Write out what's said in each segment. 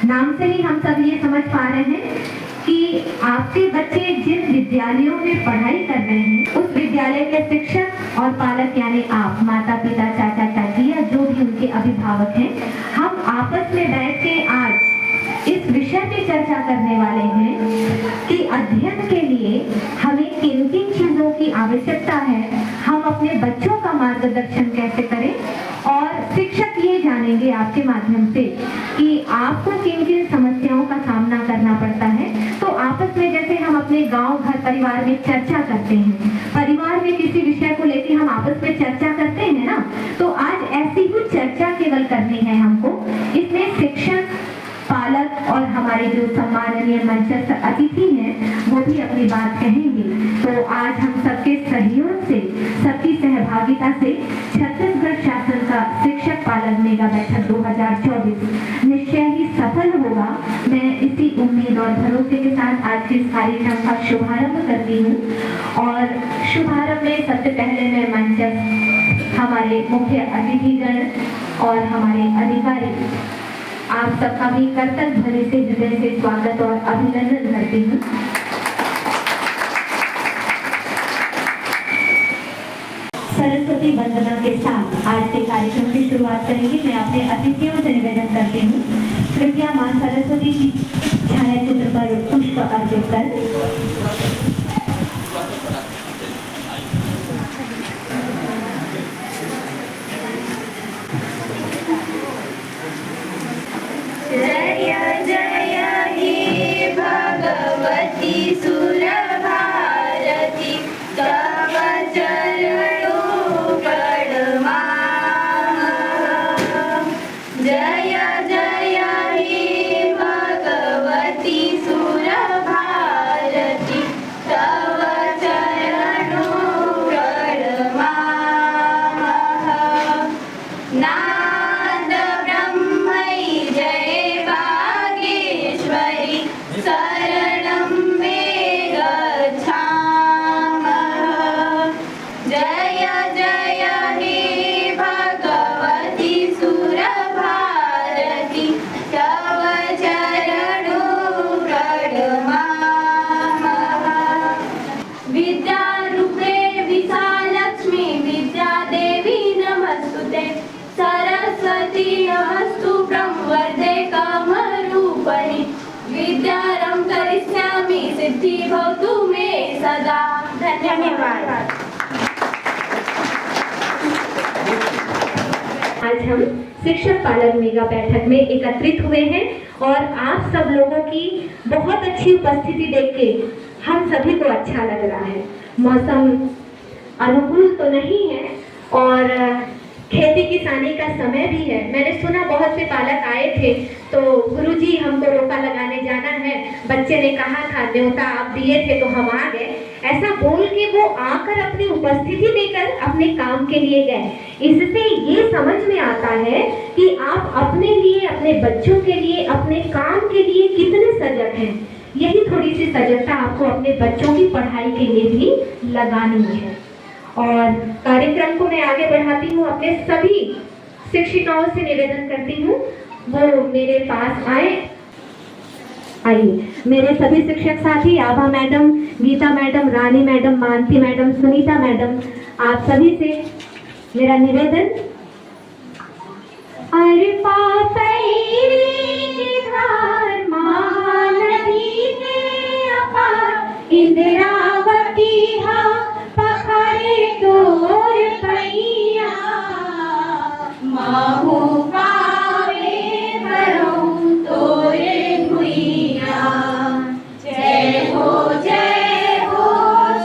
नाम से ही हम सब ये समझ पा रहे हैं कि आपके बच्चे जिन विद्यालयों में पढ़ाई कर रहे हैं उस विद्यालय के शिक्षक और पालक यानी आप माता पिता चाचा चाची या जो भी उनके अभिभावक हैं, हम आपस में बैठ के आज इस विषय पे चर्चा करने वाले हैं कि अध्ययन के लिए हमें किन किन चीजों की आवश्यकता है, हम अपने बच्चों का मार्गदर्शन कैसे करें और शिक्षक ये जानेंगे आपके माध्यम से कि आपको किन किन समस्याओं का सामना करना पड़ता है। तो आपस में जैसे हम अपने गांव घर परिवार में चर्चा करते हैं, परिवार में किसी विषय को लेकर हम आपस में चर्चा करते हैं ना, तो आज ऐसी ही चर्चा केवल करनी है हमको। इसमें शिक्षक पालक और हमारे जो सम्माननीय मंचस्थ अतिथि हैं वो भी अपनी बात कहेंगे। तो आज हम सबके सहयोग से, सबकी सहभागिता से छत्तीसगढ़ शासन का शिक्षक पालक मेगा बैठक 2024 निश्चय ही सफल होगा। मैं इसी उम्मीद और भरोसे के साथ आज के इस कार्यक्रम का शुभारंभ करती हूँ। और शुभारंभ में सबसे पहले मैं मंचस्थ हमारे मुख्य अतिथिगण और हमारे अधिकारी आप सबका भी कर्तव्य भरे से हृदय से स्वागत और अभिनंदन करती हूँ। सरस्वती वंदना के साथ आज के कार्यक्रम की शुरुआत करेंगे। मैं अपने अतिथियों से निवेदन करती हूँ, कृपया मां सरस्वती की छायाचित्र पर पुष्प अर्पित कर जय जय हे भगवती सुर भारती तव चरणों प्रणमामः। जय जय हे भगवती सुर भारती तव चरणों प्रणमामः। नाद ब्रह्मै जय वागीश्वरी शरणं मे गच्छामः। जय जय हे भगवती सुर भारती तव चरणों प्रणमामः। विद्यारूपे विशालक्ष्मी विद्या देवी नमस्तुते सरस्वती नमस्तु ब्रह्मवर्धे कामरूपिणी विद्यारं करिष्यामि सिद्धि भवतु मे सदा। धन्यवाद। आज हम शिक्षक पालक मेगा बैठक में एकत्रित हुए हैं और आप सब लोगों की बहुत अच्छी उपस्थिति देख के हम सभी को अच्छा लग रहा है। मौसम अनुकूल तो नहीं है और खेती किसानी का समय भी है। मैंने सुना बहुत से पालक आए थे तो गुरुजी हमको रोका लगाने जाना है, बच्चे ने कहा था, न्योता आप दिए थे तो हम आ गए, ऐसा बोल के वो आकर अपनी उपस्थिति देकर अपने काम के लिए गए। इससे ये समझ में आता है कि आप अपने लिए, अपने बच्चों के लिए, अपने काम के लिए कितने सजग हैं। यही थोड़ी सी सजगता आपको अपने बच्चों की पढ़ाई के लिए भी लगानी है। और कार्यक्रम को मैं आगे बढ़ाती हूँ, अपने सभी शिक्षिकाओं से निवेदन करती हूँ वो मेरे पास आइए। मेरे सभी शिक्षक साथी Abha madam, Geeta madam, Rani madam, Mansi madam, Sunita madam, आप सभी से मेरा निवेदन। अरे पापैरी निधार महानदी ने अपार इंद्रावती हा पखारे तोर पैया माहू पावे बरहु तोरे भुइया। जय हो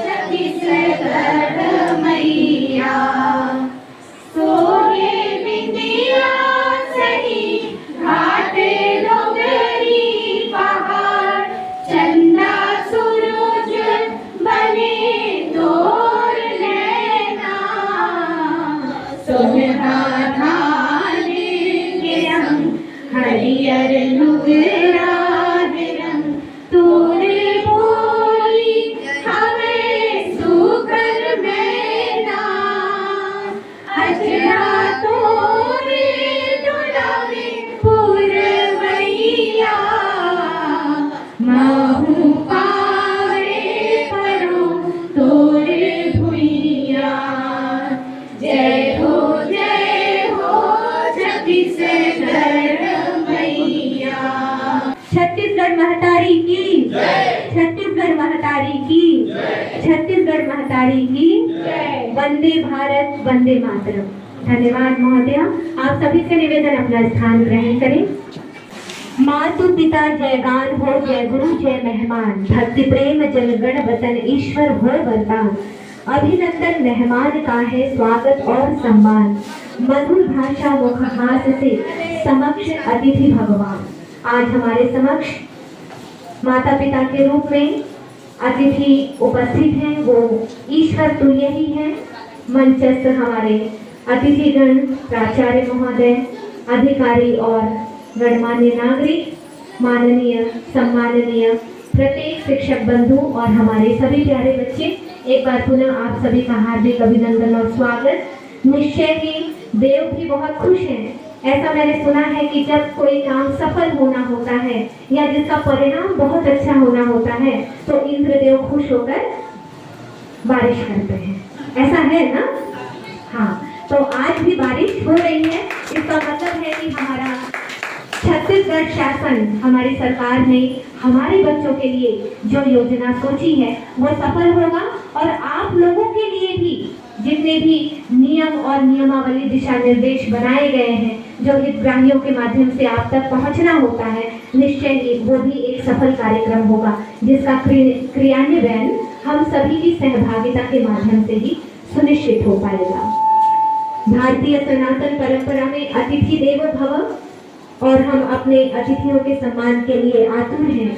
छत्तीसगढ़ मैया। सोहे बिंदिया सही घाटे डोगरी महु पावे परो तोरे भुइया। जय हो छत्तीसगढ़ मैया। छत्तीसगढ़ महतारी की, छत्तीसगढ़ महतारी की, छत्तीसगढ़ महतारी की। वंदे भारत, वंदे मातरम। धन्यवाद महोदय। आप सभी से निवेदन अपना स्थान ग्रहण करें। मातु पिता जय गान हो, जय गुरु जय मेहमान, भक्ति प्रेम जनगण वतन ईश्वर हो वरदान। अभिनंदन मेहमान का है स्वागत और सम्मान, मधुर भाषा मुख हास से समक्ष अतिथि भगवान। आज हमारे समक्ष माता पिता के रूप में अतिथि उपस्थित हैं, वो ईश्वर तुल्य ही हैं। मंचस्थ हमारे अतिथिगण, प्राचार्य महोदय, अधिकारी और गणमान्य नागरिक, माननीय सम्माननीय प्रत्येक शिक्षक बंधु और हमारे सभी प्यारे बच्चे, एक बार पुनः आप सभी का हार्दिक अभिनंदन और स्वागत। निश्चय ही देव भी बहुत खुश हैं। ऐसा मैंने सुना है कि जब कोई काम सफल होना होता है या जिसका परिणाम बहुत अच्छा होना होता है तो इंद्रदेव खुश होकर बारिश करते हैं। ऐसा है ना? हाँ, तो आज भी बारिश हो रही है। इसका मतलब है कि हमारा छत्तीसगढ़ शासन, हमारी सरकार ने हमारे बच्चों के लिए जो योजना सोची है वो सफल होगा। और आप लोगों के लिए भी जितने भी नियम और नियमावली दिशा निर्देश बनाए गए हैं, जो हितग्राहियों के माध्यम से आप तक पहुंचना होता है, निश्चय ही वो भी एक सफल कार्यक्रम होगा जिसका क्रियान्वयन हम सभी की सहभागिता के माध्यम से ही सुनिश्चित हो पाएगा। भारतीय सनातन परंपरा में अतिथि देवो भव और हम अपने अतिथियों के सम्मान के लिए आतुर हैं।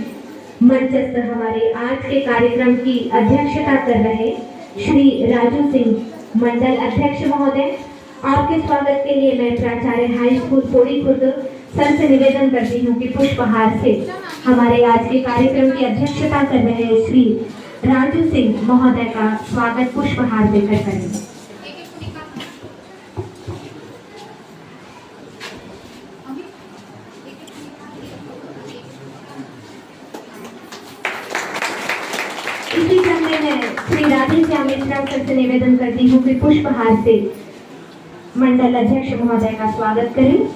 मंचस्थ हमारे आज के कार्यक्रम की अध्यक्षता कर रहे श्री राजू सिंह मंडल अध्यक्ष महोदय, आपके स्वागत के लिए मैं प्राचार्य हाई स्कूल पोड़ी खुर्द सर से निवेदन करती हूँ कि पुष्पहार से हमारे आज के कार्यक्रम की अध्यक्षता कर रहे श्री राजू सिंह महोदय का स्वागत पुष्पहार देकर करें। इसी क्रम में मैं श्री राधेश्याम मिश्रा सर से निवेदन करती हूँ कि पुष्पहार से मंडल अध्यक्ष महोदय का स्वागत करें।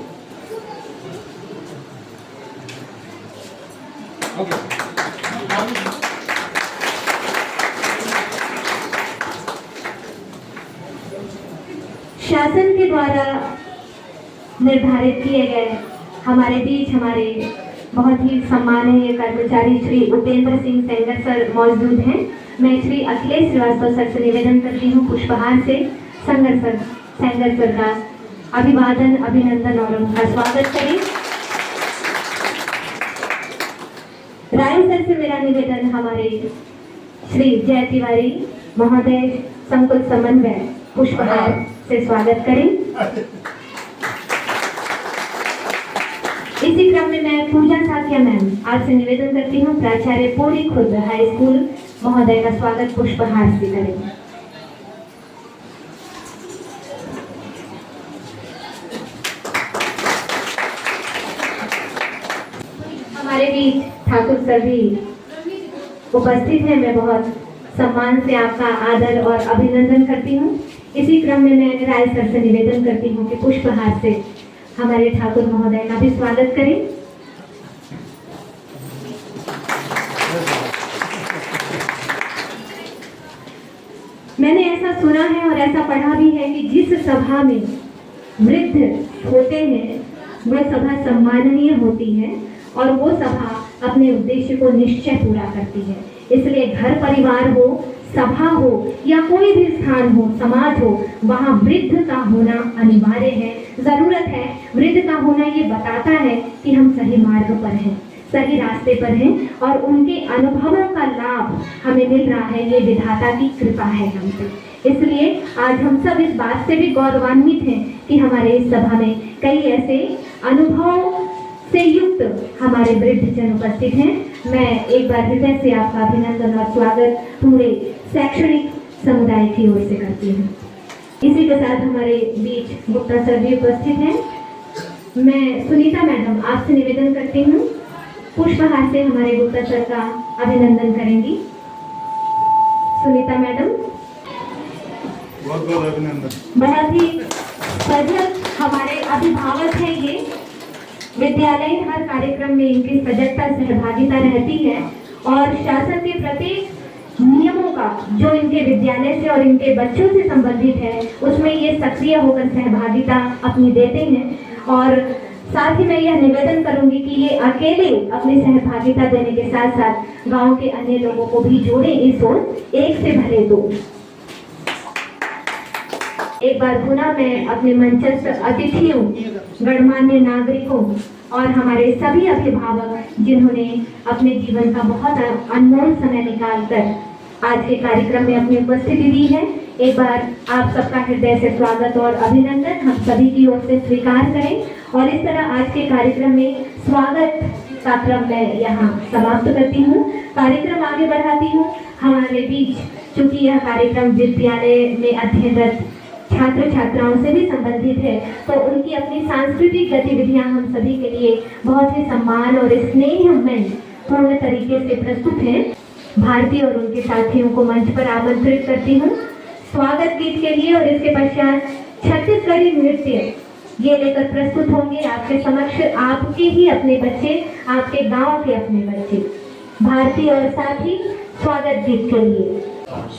शासन के द्वारा निर्धारित किए गए हमारे बीच हमारे बहुत ही सम्माननीय कर्मचारी श्री उपेंद्र सिंह सेंगर सर मौजूद हैं। मैं श्री अखिलेश श्रीवास्तव सर से निवेदन करती हूँ पुष्पहार से सेंगर सर का अभिवादन, अभिनंदन और उनका स्वागत करें। राय सर से मेरा निवेदन हमारे श्री जय तिवारी महोदय संकुल समन्वय पुष्पहार से स्वागत करें। इसी क्रम में मैं पूजा साथिया मैम आपसे निवेदन करती हूँ प्राचार्य पोड़ी खुर्द हाई स्कूल महोदय का स्वागत पुष्पहार से करें। हमारे बीच ठाकुर सर भी उपस्थित हैं। मैं बहुत सम्मान से आपका आदर और अभिनंदन करती हूँ। इसी क्रम में मैं राय सर से निवेदन करती हूँ कि पुष्पहार से हमारे ठाकुर महोदय का भी स्वागत करें। मैंने ऐसा सुना है और ऐसा पढ़ा भी है कि जिस सभा में वृद्ध होते हैं वह सभा सम्माननीय होती है और वो सभा अपने उद्देश्य को निश्चय पूरा करती है। इसलिए घर परिवार हो, सभा हो या कोई भी स्थान हो, समाज हो, वहाँ वृद्ध का होना अनिवार्य है, जरूरत है। वृद्ध का होना ये बताता है कि हम सही मार्ग पर हैं, सही रास्ते पर हैं और उनके अनुभवों का लाभ हमें मिल रहा है। ये विधाता की कृपा है हम पे। इसलिए आज हम सब इस बात से भी गौरवान्वित हैं कि हमारे इस सभा में कई ऐसे अनुभव से युक्त हमारे वृद्ध जन उपस्थित हैं। मैं एक बार हृदय से आपका अभिनंदन और स्वागत पूरे शैक्षणिक समुदाय की ओर से करती हूँ। इसी के साथ हमारे बीच गुप्ता सर भी उपस्थित हैं। मैं सुनीता मैडम आपसे निवेदन करती हूँ पुष्पहार से हमारे गुप्ता सर का अभिनंदन करेंगी। सुनीता मैडम, बहुत बहुत अभिनंदन। बहुत ही सजग हमारे अभिभावक हैं ये। विद्यालय हर कार्यक्रम में इनकी सजगता सहभागिता रहती है और शासन के प्रत्येक नियमों का जो इनके विद्यालय से और इनके बच्चों से संबंधित है उसमें ये सक्रिय होकर सहभागिता अपनी देते हैं। और साथ ही मैं यह निवेदन करूंगी कि ये अकेले अपनी सहभागिता देने के साथ साथ गांव के अन्य लोगों को भी जोड़े इस ओर, एक से भले दो। एक बार पुनः मैं अपने मंचस्थ अतिथियों, गणमान्य नागरिकों और हमारे सभी अभिभावक जिन्होंने अपने जीवन का बहुत अनमोल समय निकालकर आज के कार्यक्रम में अपनी उपस्थिति दी है, एक बार आप सबका हृदय से स्वागत और अभिनंदन हम सभी की ओर से स्वीकार करें। और इस तरह आज के कार्यक्रम में स्वागत का क्रम मैं यहाँ समाप्त करती हूँ, कार्यक्रम आगे बढ़ाती हूँ। हमारे बीच चूंकि यह कार्यक्रम विद्यालय में अध्ययनरत छात्र छात्राओं से भी संबंधित है तो उनकी अपनी सांस्कृतिक गतिविधियां हम सभी के लिए बहुत ही सम्मान और स्नेह में पूर्ण तरीके से प्रस्तुत हैं। भारती और उनके साथियों को मंच पर आमंत्रित करती हूँ स्वागत गीत के लिए और इसके पश्चात छत्तीसगढ़ी नृत्य ये लेकर प्रस्तुत होंगे आपके समक्ष आपके ही अपने बच्चे, आपके गांव के अपने बच्चे। भारती और साथी स्वागत गीत के लिए।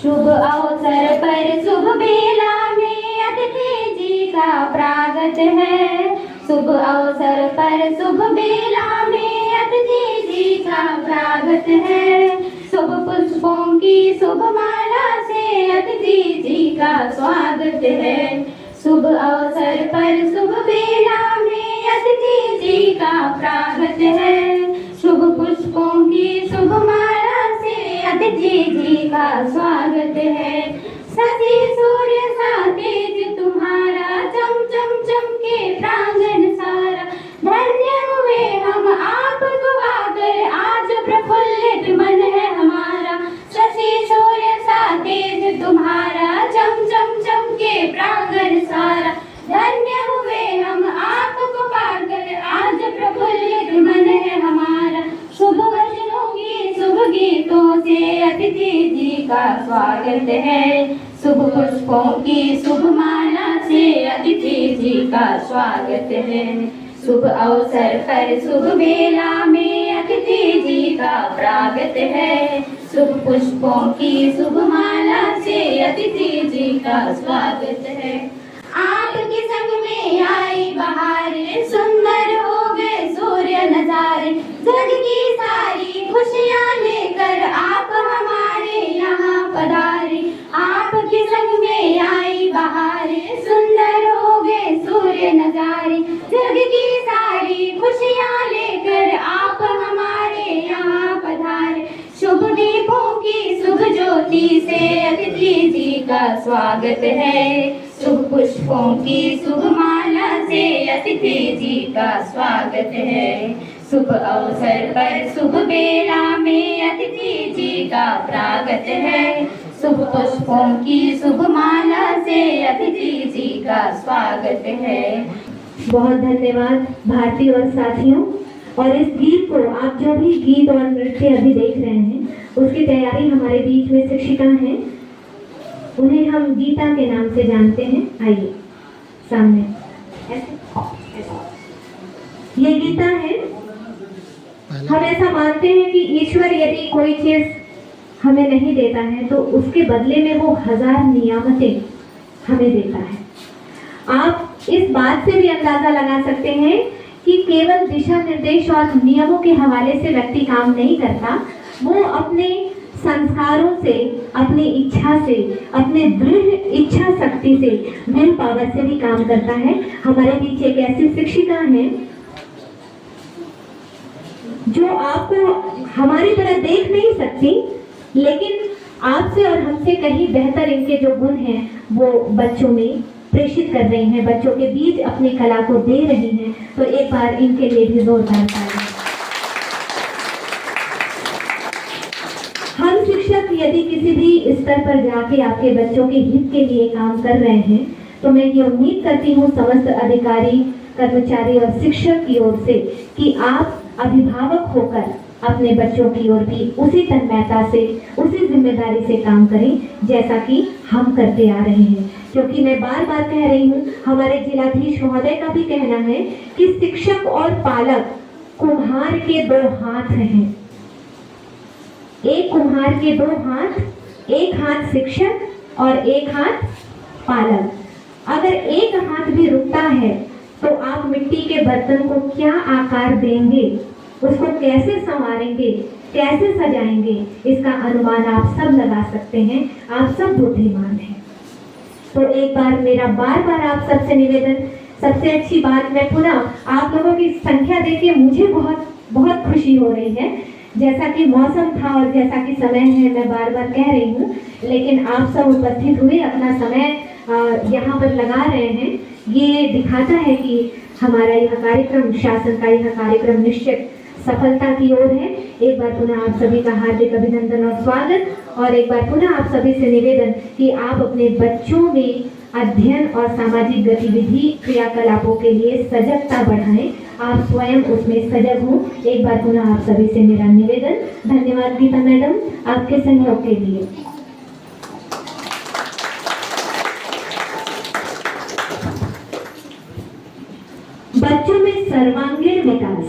शुभ अवसर पर शुभ बेला में अतिथि जी का प्रागत है। शुभ अवसर पर शुभ बेला में अतिथि जी का प्रागत है। शुभ पुष्पों की शुभ माला से अतिथि जी का स्वागत है। शुभ अवसर पर शुभ बेला में अतिथि जी का प्रागत है। शुभ पुष्पों की शुभ माला से अतिथि जी का स्वागत है। शशि सूर्य सा तेज तुम्हारा चम चम चमके प्रांगण सारा। धन्य हुए हम आपको पाकर आज प्रफुल्लित मन है हमारा। शशि सूर्य सा तेज तुम्हारा चम चम चमके प्रांगण सारा। धन्य हुए हम आपको पाकर आज प्रफुल्लित मन है हमारा। शुभ वचनों की शुभ गीतों से अतिथि जी का स्वागत है। शुभ पुष्पों की शुभ माला से अतिथि जी का स्वागत है। शुभ अवसर पर शुभ बेला में अतिथि जी का प्रागत है। शुभ पुष्पों की शुभ माला से अतिथि जी का स्वागत है। आपके संग में आई बहारें, सुंदर हो गए सूर्य नजारे। जग की सारी खुशियाँ लेकर आप हमारे यहाँ पधारे। आपके संग में आई बहारें, सुंदर हो गए सूर्य नजारे। जग की सारी खुशियाँ लेकर आप हमारे यहाँ पधारे। शुभ दीपों की शुभ ज्योति से अतिथि जी का स्वागत है। शुभ पुष्पों की शुभ माला से अतिथि जी का स्वागत है। शुभ अवसर पर शुभ बेला में अतिथि जी का प्रागत है। शुभ पुष्पों की शुभ माला से अतिथि जी का स्वागत है। बहुत धन्यवाद भारती और साथियों। और इस गीत को आप जो भी गीत और नृत्य अभी देख रहे हैं उसकी तैयारी हमारे बीच में शिक्षिका हैं, उन्हें हम गीता के नाम से जानते हैं। आइए सामने ये गीता है। हम ऐसा मानते हैं कि ईश्वर यदि कोई चीज हमें नहीं देता है तो उसके बदले में वो 1000 नियामतें हमें देता है। आप इस बात से भी अंदाजा लगा सकते हैं कि केवल दिशा निर्देश और नियमों के हवाले से व्यक्ति काम नहीं करता, वो अपने संस्कारों से, अपनी इच्छा से, अपने दृढ़ इच्छा शक्ति से, विल पावर से भी काम करता है। हमारे बीच एक ऐसी शिक्षिका है जो आपको हमारी तरह देख नहीं सकती, लेकिन आपसे और हमसे कहीं बेहतर इनके जो गुण हैं वो बच्चों में प्रेषित कर रही हैं, बच्चों के बीच अपनी कला को दे रही हैं। तो एक बार इनके लिए भी जोरदार ताली। हम शिक्षक यदि किसी भी स्तर पर जाके आपके बच्चों के हित के लिए काम कर रहे हैं तो मैं ये उम्मीद करती हूँ समस्त अधिकारी, कर्मचारी और शिक्षक की ओर से कि आप अभिभावक होकर अपने बच्चों की ओर भी उसी तन्मयता से, उसी जिम्मेदारी से काम करें जैसा कि हम करते आ रहे हैं। क्योंकि मैं बार बार कह रही हूँ, हमारे जिलाधीश महोदय का भी कहना है कि शिक्षक और पालक कुम्हार के दो हाथ हैं। एक कुम्हार के दो हाथ, एक हाथ शिक्षक और एक हाथ पालक। अगर एक हाथ भी रुकता है तो आप मिट्टी के बर्तन को क्या आकार देंगे, उसको कैसे संवारेंगे, कैसे सजाएंगे, इसका अनुमान आप सब लगा सकते हैं। आप सब बुद्धिमान हैं। तो एक बार मेरा बार बार आप सबसे निवेदन, सबसे अच्छी बात, मैं पुनः आप लोगों की संख्या देख मुझे बहुत बहुत खुशी हो रही है। जैसा कि मौसम था और जैसा कि समय है, मैं बार बार कह रही हूँ, लेकिन आप सब उपस्थित हुए, अपना समय यहाँ पर लगा रहे हैं। ये दिखाता है कि हमारा यह कार्यक्रम, शासन का यह कार्यक्रम निश्चित सफलता की ओर है। एक बार पुनः आप सभी का हार्दिक अभिनंदन और स्वागत। और एक बार पुनः आप सभी से निवेदन कि आप अपने बच्चों में अध्ययन और सामाजिक गतिविधि क्रियाकलापों के लिए सजगता बढ़ाएं। आप स्वयं उसमें सजग हों। एक बार पुनः आप सभी से मेरा निवेदन। धन्यवाद गीता मैडम, आपके सहयोग के लिए। बच्चों में सर्वांगीण विकास,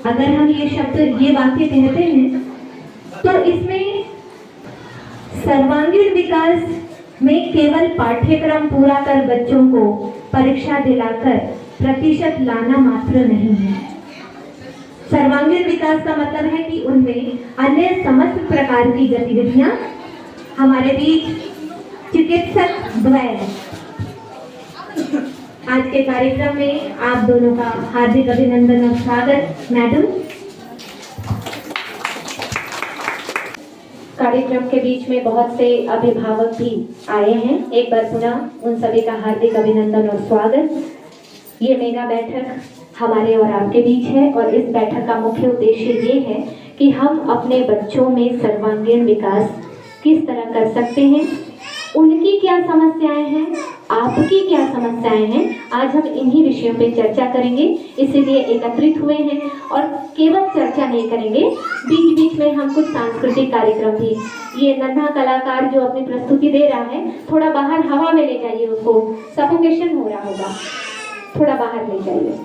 अगर हम ये शब्द, ये वाक्य कहते हैं तो इसमें सर्वांगीण विकास में केवल पाठ्यक्रम पूरा कर बच्चों को परीक्षा दिलाकर प्रतिशत लाना मात्र नहीं है। सर्वांगीण विकास का मतलब है कि उनमें अन्य समस्त प्रकार की गतिविधियां, हमारे बीच चिकित्सक द्वय आज के कार्यक्रम में आप दोनों का हार्दिक अभिनंदन और स्वागत। मैडम, कार्यक्रम के बीच में बहुत से अभिभावक भी आए हैं। एक बार पुनः उन सभी का हार्दिक अभिनंदन और स्वागत। ये मेगा बैठक हमारे और आपके बीच है और इस बैठक का मुख्य उद्देश्य ये है कि हम अपने बच्चों में सर्वांगीण विकास किस तरह कर सकते हैं, उनकी क्या समस्याएं हैं, आपकी क्या समस्याएं हैं, आज हम इन्हीं विषयों पे चर्चा करेंगे। इसीलिए एकत्रित हुए हैं और केवल चर्चा नहीं करेंगे, बीच बीच में हम कुछ सांस्कृतिक कार्यक्रम भी। ये नन्हा कलाकार जो अपनी प्रस्तुति दे रहा है, थोड़ा बाहर हवा में ले जाइए, उसको सफोकेशन हो रहा होगा, थोड़ा बाहर ले जाइए।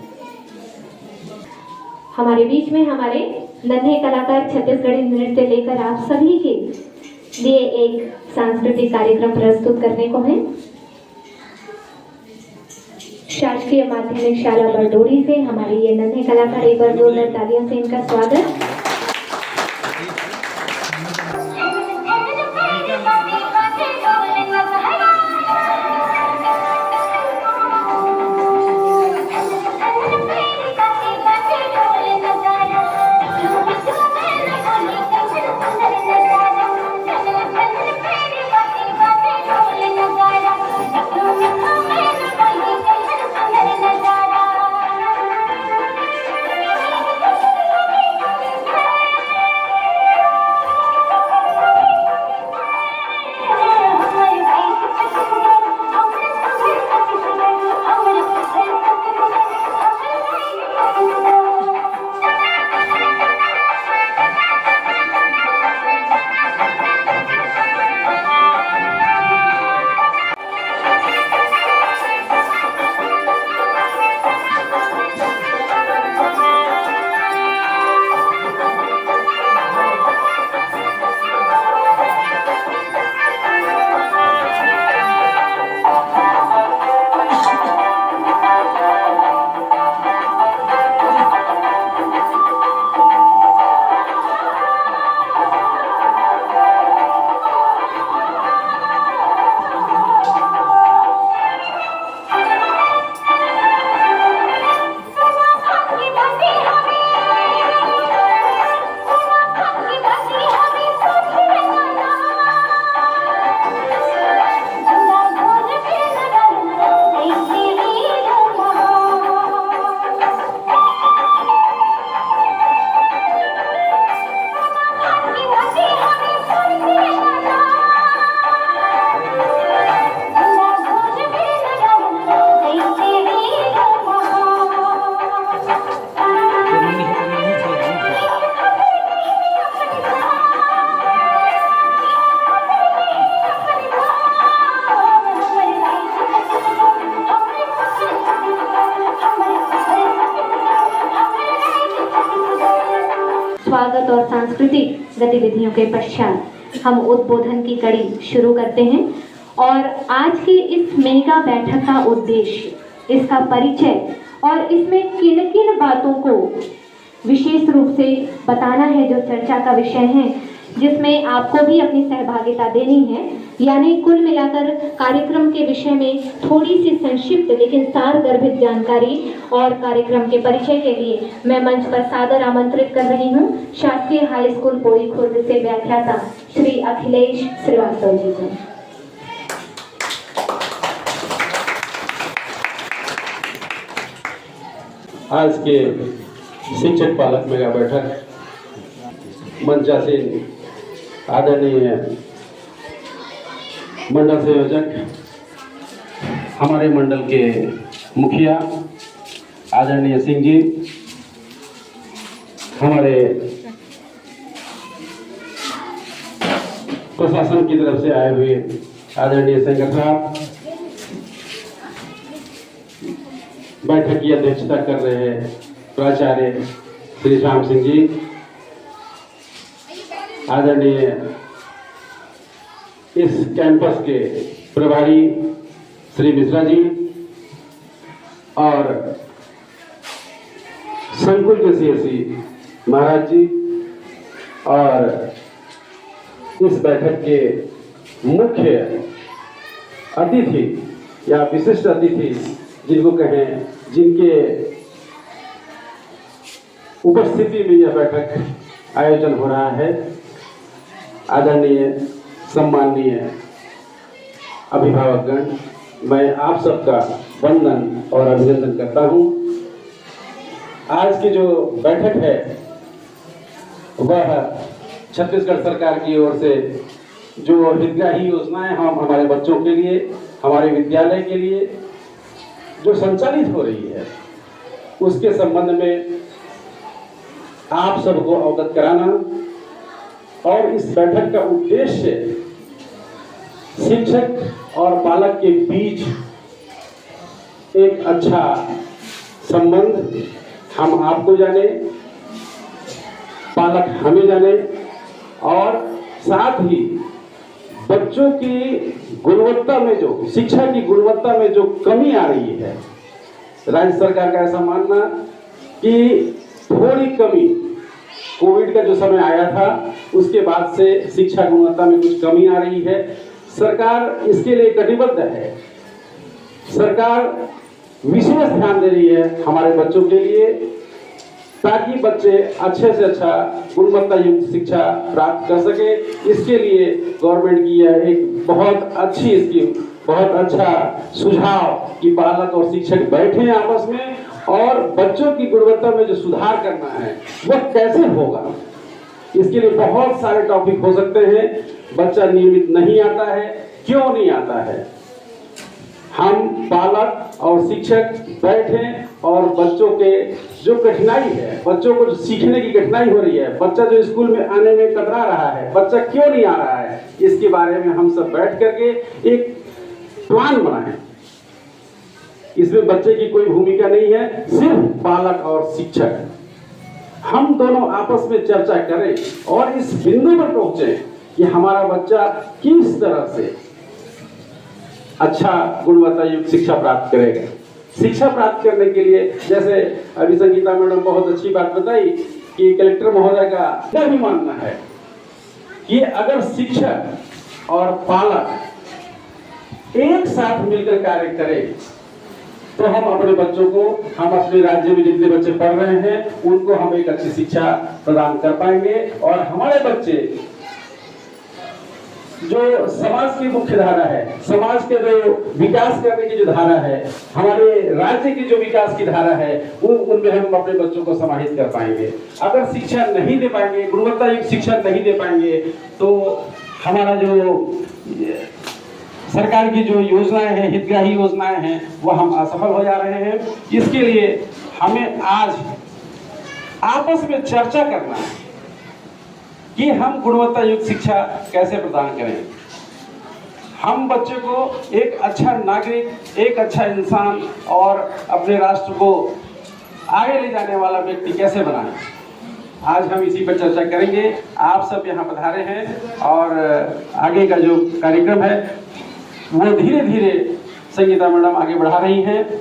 हमारे बीच में हमारे नन्हे कलाकार छत्तीसगढ़ी नृत्य लेकर आप सभी के लिए एक सांस्कृतिक कार्यक्रम प्रस्तुत करने को है। शासकीय माध्यमिक शाला बरडोली से हमारे ये नन्हे कलाकार, एक बार जोरदार तालियों से इनका स्वागत। और सांस्कृतिक गतिविधियों के पश्चात हम उद्बोधन की कड़ी शुरू करते हैं। और आज की इस मेगा बैठक का उद्देश्य, इसका परिचय और इसमें किन किन बातों को विशेष रूप से बताना है जो चर्चा का विषय है, जिसमें आपको भी अपनी सहभागिता देनी है। यानी कुल मिलाकर कार्यक्रम के विषय में थोड़ी सी संक्षिप्त लेकिन सारगर्भित जानकारी और कार्यक्रम के परिचय के लिए मैं मंच पर सादर आमंत्रित कर रही हूँ शासकीय हाई स्कूल पोड़ी खुर्द से व्याख्याता श्री अखिलेश श्रीवास्तव जी को। आज के शिक्षक पालक मेगा बैठक मंचासीन आदरणीय मंडल संयोजक, हमारे मंडल के मुखिया आदरणीय सिंह जी, हमारे प्रशासन की तरफ से आए हुए आदरणीय संगठन साहब, बैठक की अध्यक्षता कर रहे हैं प्राचार्य श्री श्याम सिंह जी, आदरणीय इस कैंपस के प्रभारी श्री मिश्रा जी और संकुल के सीएससी महाराज जी, और इस बैठक के मुख्य अतिथि या विशिष्ट अतिथि जिनको कहें, जिनके उपस्थिति में यह बैठक आयोजन हो रहा है, आदरणीय सम्माननीय अभिभावकगण, मैं आप सबका वंदन और अभिनंदन करता हूं। आज की जो बैठक है वह छत्तीसगढ़ सरकार की ओर से जो हितग्राही योजनाएं हम हमारे बच्चों के लिए, हमारे विद्यालय के लिए जो संचालित हो रही है, उसके संबंध में आप सबको अवगत कराना, और इस बैठक का उद्देश्य शिक्षक और पालक के बीच एक अच्छा संबंध, हम आपको जाने, पालक हमें जाने, और साथ ही बच्चों की गुणवत्ता में, जो शिक्षा की गुणवत्ता में जो कमी आ रही है, राज्य सरकार का ऐसा मानना कि थोड़ी कमी, कोविड का जो समय आया था उसके बाद से शिक्षा गुणवत्ता में कुछ कमी आ रही है। सरकार इसके लिए कटिबद्ध है। सरकार विशेष ध्यान दे रही है हमारे बच्चों के लिए, ताकि बच्चे अच्छे से अच्छा गुणवत्ता युक्त शिक्षा प्राप्त कर सके। इसके लिए गवर्नमेंट की यह एक बहुत अच्छी स्कीम, बहुत अच्छा सुझाव कि पालक और शिक्षक बैठे आपस में और बच्चों की गुणवत्ता में जो सुधार करना है वह कैसे होगा। इसके लिए बहुत सारे टॉपिक हो सकते हैं। बच्चा नियमित नहीं आता है, क्यों नहीं आता है? हम पालक और शिक्षक बैठें और बच्चों के जो कठिनाई है, बच्चों को जो सीखने की कठिनाई हो रही है, बच्चा जो स्कूल में आने में कतरा रहा है, बच्चा क्यों नहीं आ रहा है, इसके बारे में हम सब बैठ करके एक प्लान बनाएं। इसमें बच्चे की कोई भूमिका नहीं है, सिर्फ पालक और शिक्षक हम दोनों आपस में चर्चा करें और इस बिंदु पर पहुंचे कि हमारा बच्चा किस तरह से अच्छा गुणवत्ता युक्त शिक्षा प्राप्त करेगा। शिक्षा प्राप्त करने के लिए, जैसे अभी संगीता मैडम बहुत अच्छी बात बताई कि कलेक्टर महोदय का यह भी मानना है कि अगर शिक्षक और पालक एक साथ मिलकर कार्य करें तो हम अपने बच्चों को, हम अपने राज्य में जितने बच्चे पढ़ रहे हैं उनको हम एक अच्छी शिक्षा प्रदान कर पाएंगे, और हमारे बच्चे जो समाज की मुख्य धारा है, समाज के जो विकास करने की जो धारा है, हमारे राज्य की जो विकास की धारा है, उनमें हम अपने बच्चों को समाहित कर पाएंगे। अगर शिक्षा नहीं दे पाएंगे, गुणवत्ता युक्त शिक्षा नहीं दे पाएंगे, तो हमारा जो सरकार की जो योजनाएं हैं, हितग्राही योजनाएं हैं, वह हम असफल हो जा रहे हैं। इसके लिए हमें आज आपस में चर्चा करना है कि हम गुणवत्ता युक्त शिक्षा कैसे प्रदान करें। हम बच्चे को एक अच्छा नागरिक, एक अच्छा इंसान और अपने राष्ट्र को आगे ले जाने वाला व्यक्ति कैसे बनाएं। आज हम इसी पर चर्चा करेंगे। आप सब यहाँ पधारे हैं और आगे का जो कार्यक्रम है वो धीरे धीरे संगीता मैडम आगे बढ़ा रही हैं।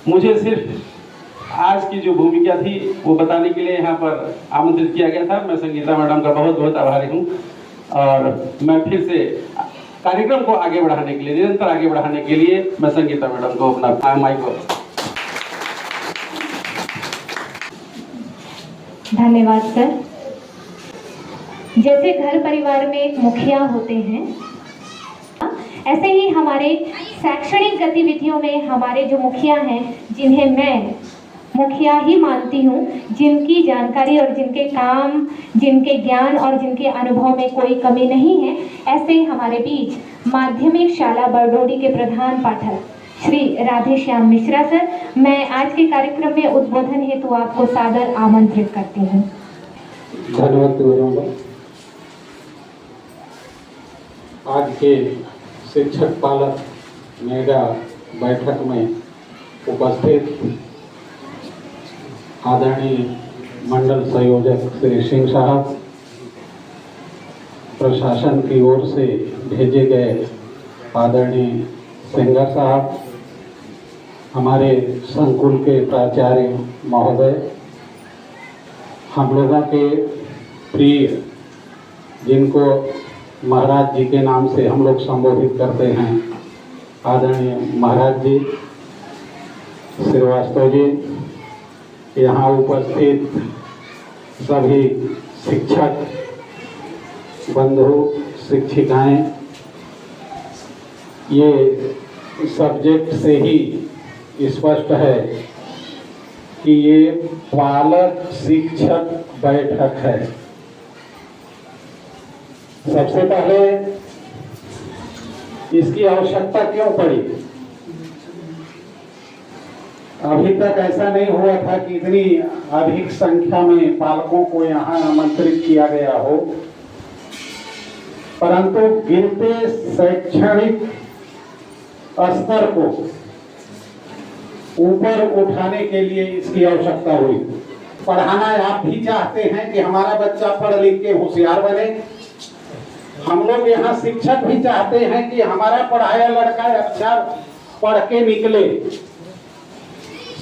मुझे सिर्फ आज की जो भूमिका थी वो बताने के लिए यहाँ पर आमंत्रित किया गया था। मैं संगीता मैडम का बहुत बहुत आभारी हूँ और मैं फिर से कार्यक्रम को आगे बढ़ाने के लिए, निरंतर आगे बढ़ाने के लिए मैं संगीता मैडम को अपना माइक को। धन्यवाद सर। जैसे घर परिवार में एक मुखिया होते हैं, ऐसे ही हमारे शैक्षणिक गतिविधियों में हमारे जो मुखिया हैं, जिन्हें मैं मुखिया ही मानती हूँ, जिनकी जानकारी और जिनके काम, जिनके ज्ञान और जिनके अनुभव में कोई कमी नहीं है, ऐसे ही हमारे बीच माध्यमिक शाला बरडोडी के प्रधान पाठक श्री राधेश्याम मिश्रा सर, मैं आज के कार्यक्रम में उद्बोधन हेतु आपको सादर आमंत्रित करती हूँ। धन्यवाद। आज के शिक्षक पालक मेगा बैठक में उपस्थित आदरणीय मंडल संयोजक श्री सिंह साहब, प्रशासन की ओर से भेजे गए आदरणीय सिंगर साहब, हमारे संकुल के प्राचार्य महोदय, हम लोगों के प्रिय जिनको महाराज जी के नाम से हम लोग संबोधित करते हैं, आदरणीय महाराज जी श्रीवास्तव जी, यहाँ उपस्थित सभी शिक्षक बंधु शिक्षिकाएं, ये सब्जेक्ट से ही स्पष्ट है कि ये पालक शिक्षक बैठक है। सबसे पहले इसकी आवश्यकता क्यों पड़ी? अभी तक ऐसा नहीं हुआ था कि इतनी अधिक संख्या में पालकों को यहाँ आमंत्रित किया गया हो, परंतु गिरते शैक्षणिक स्तर को ऊपर उठाने के लिए इसकी आवश्यकता हुई। पढ़ाना आप भी चाहते हैं कि हमारा बच्चा पढ़ लिख के होशियार बने। हम लोग यहाँ शिक्षक भी चाहते हैं कि हमारा पढ़ाया लड़का अच्छा पढ़ के निकले।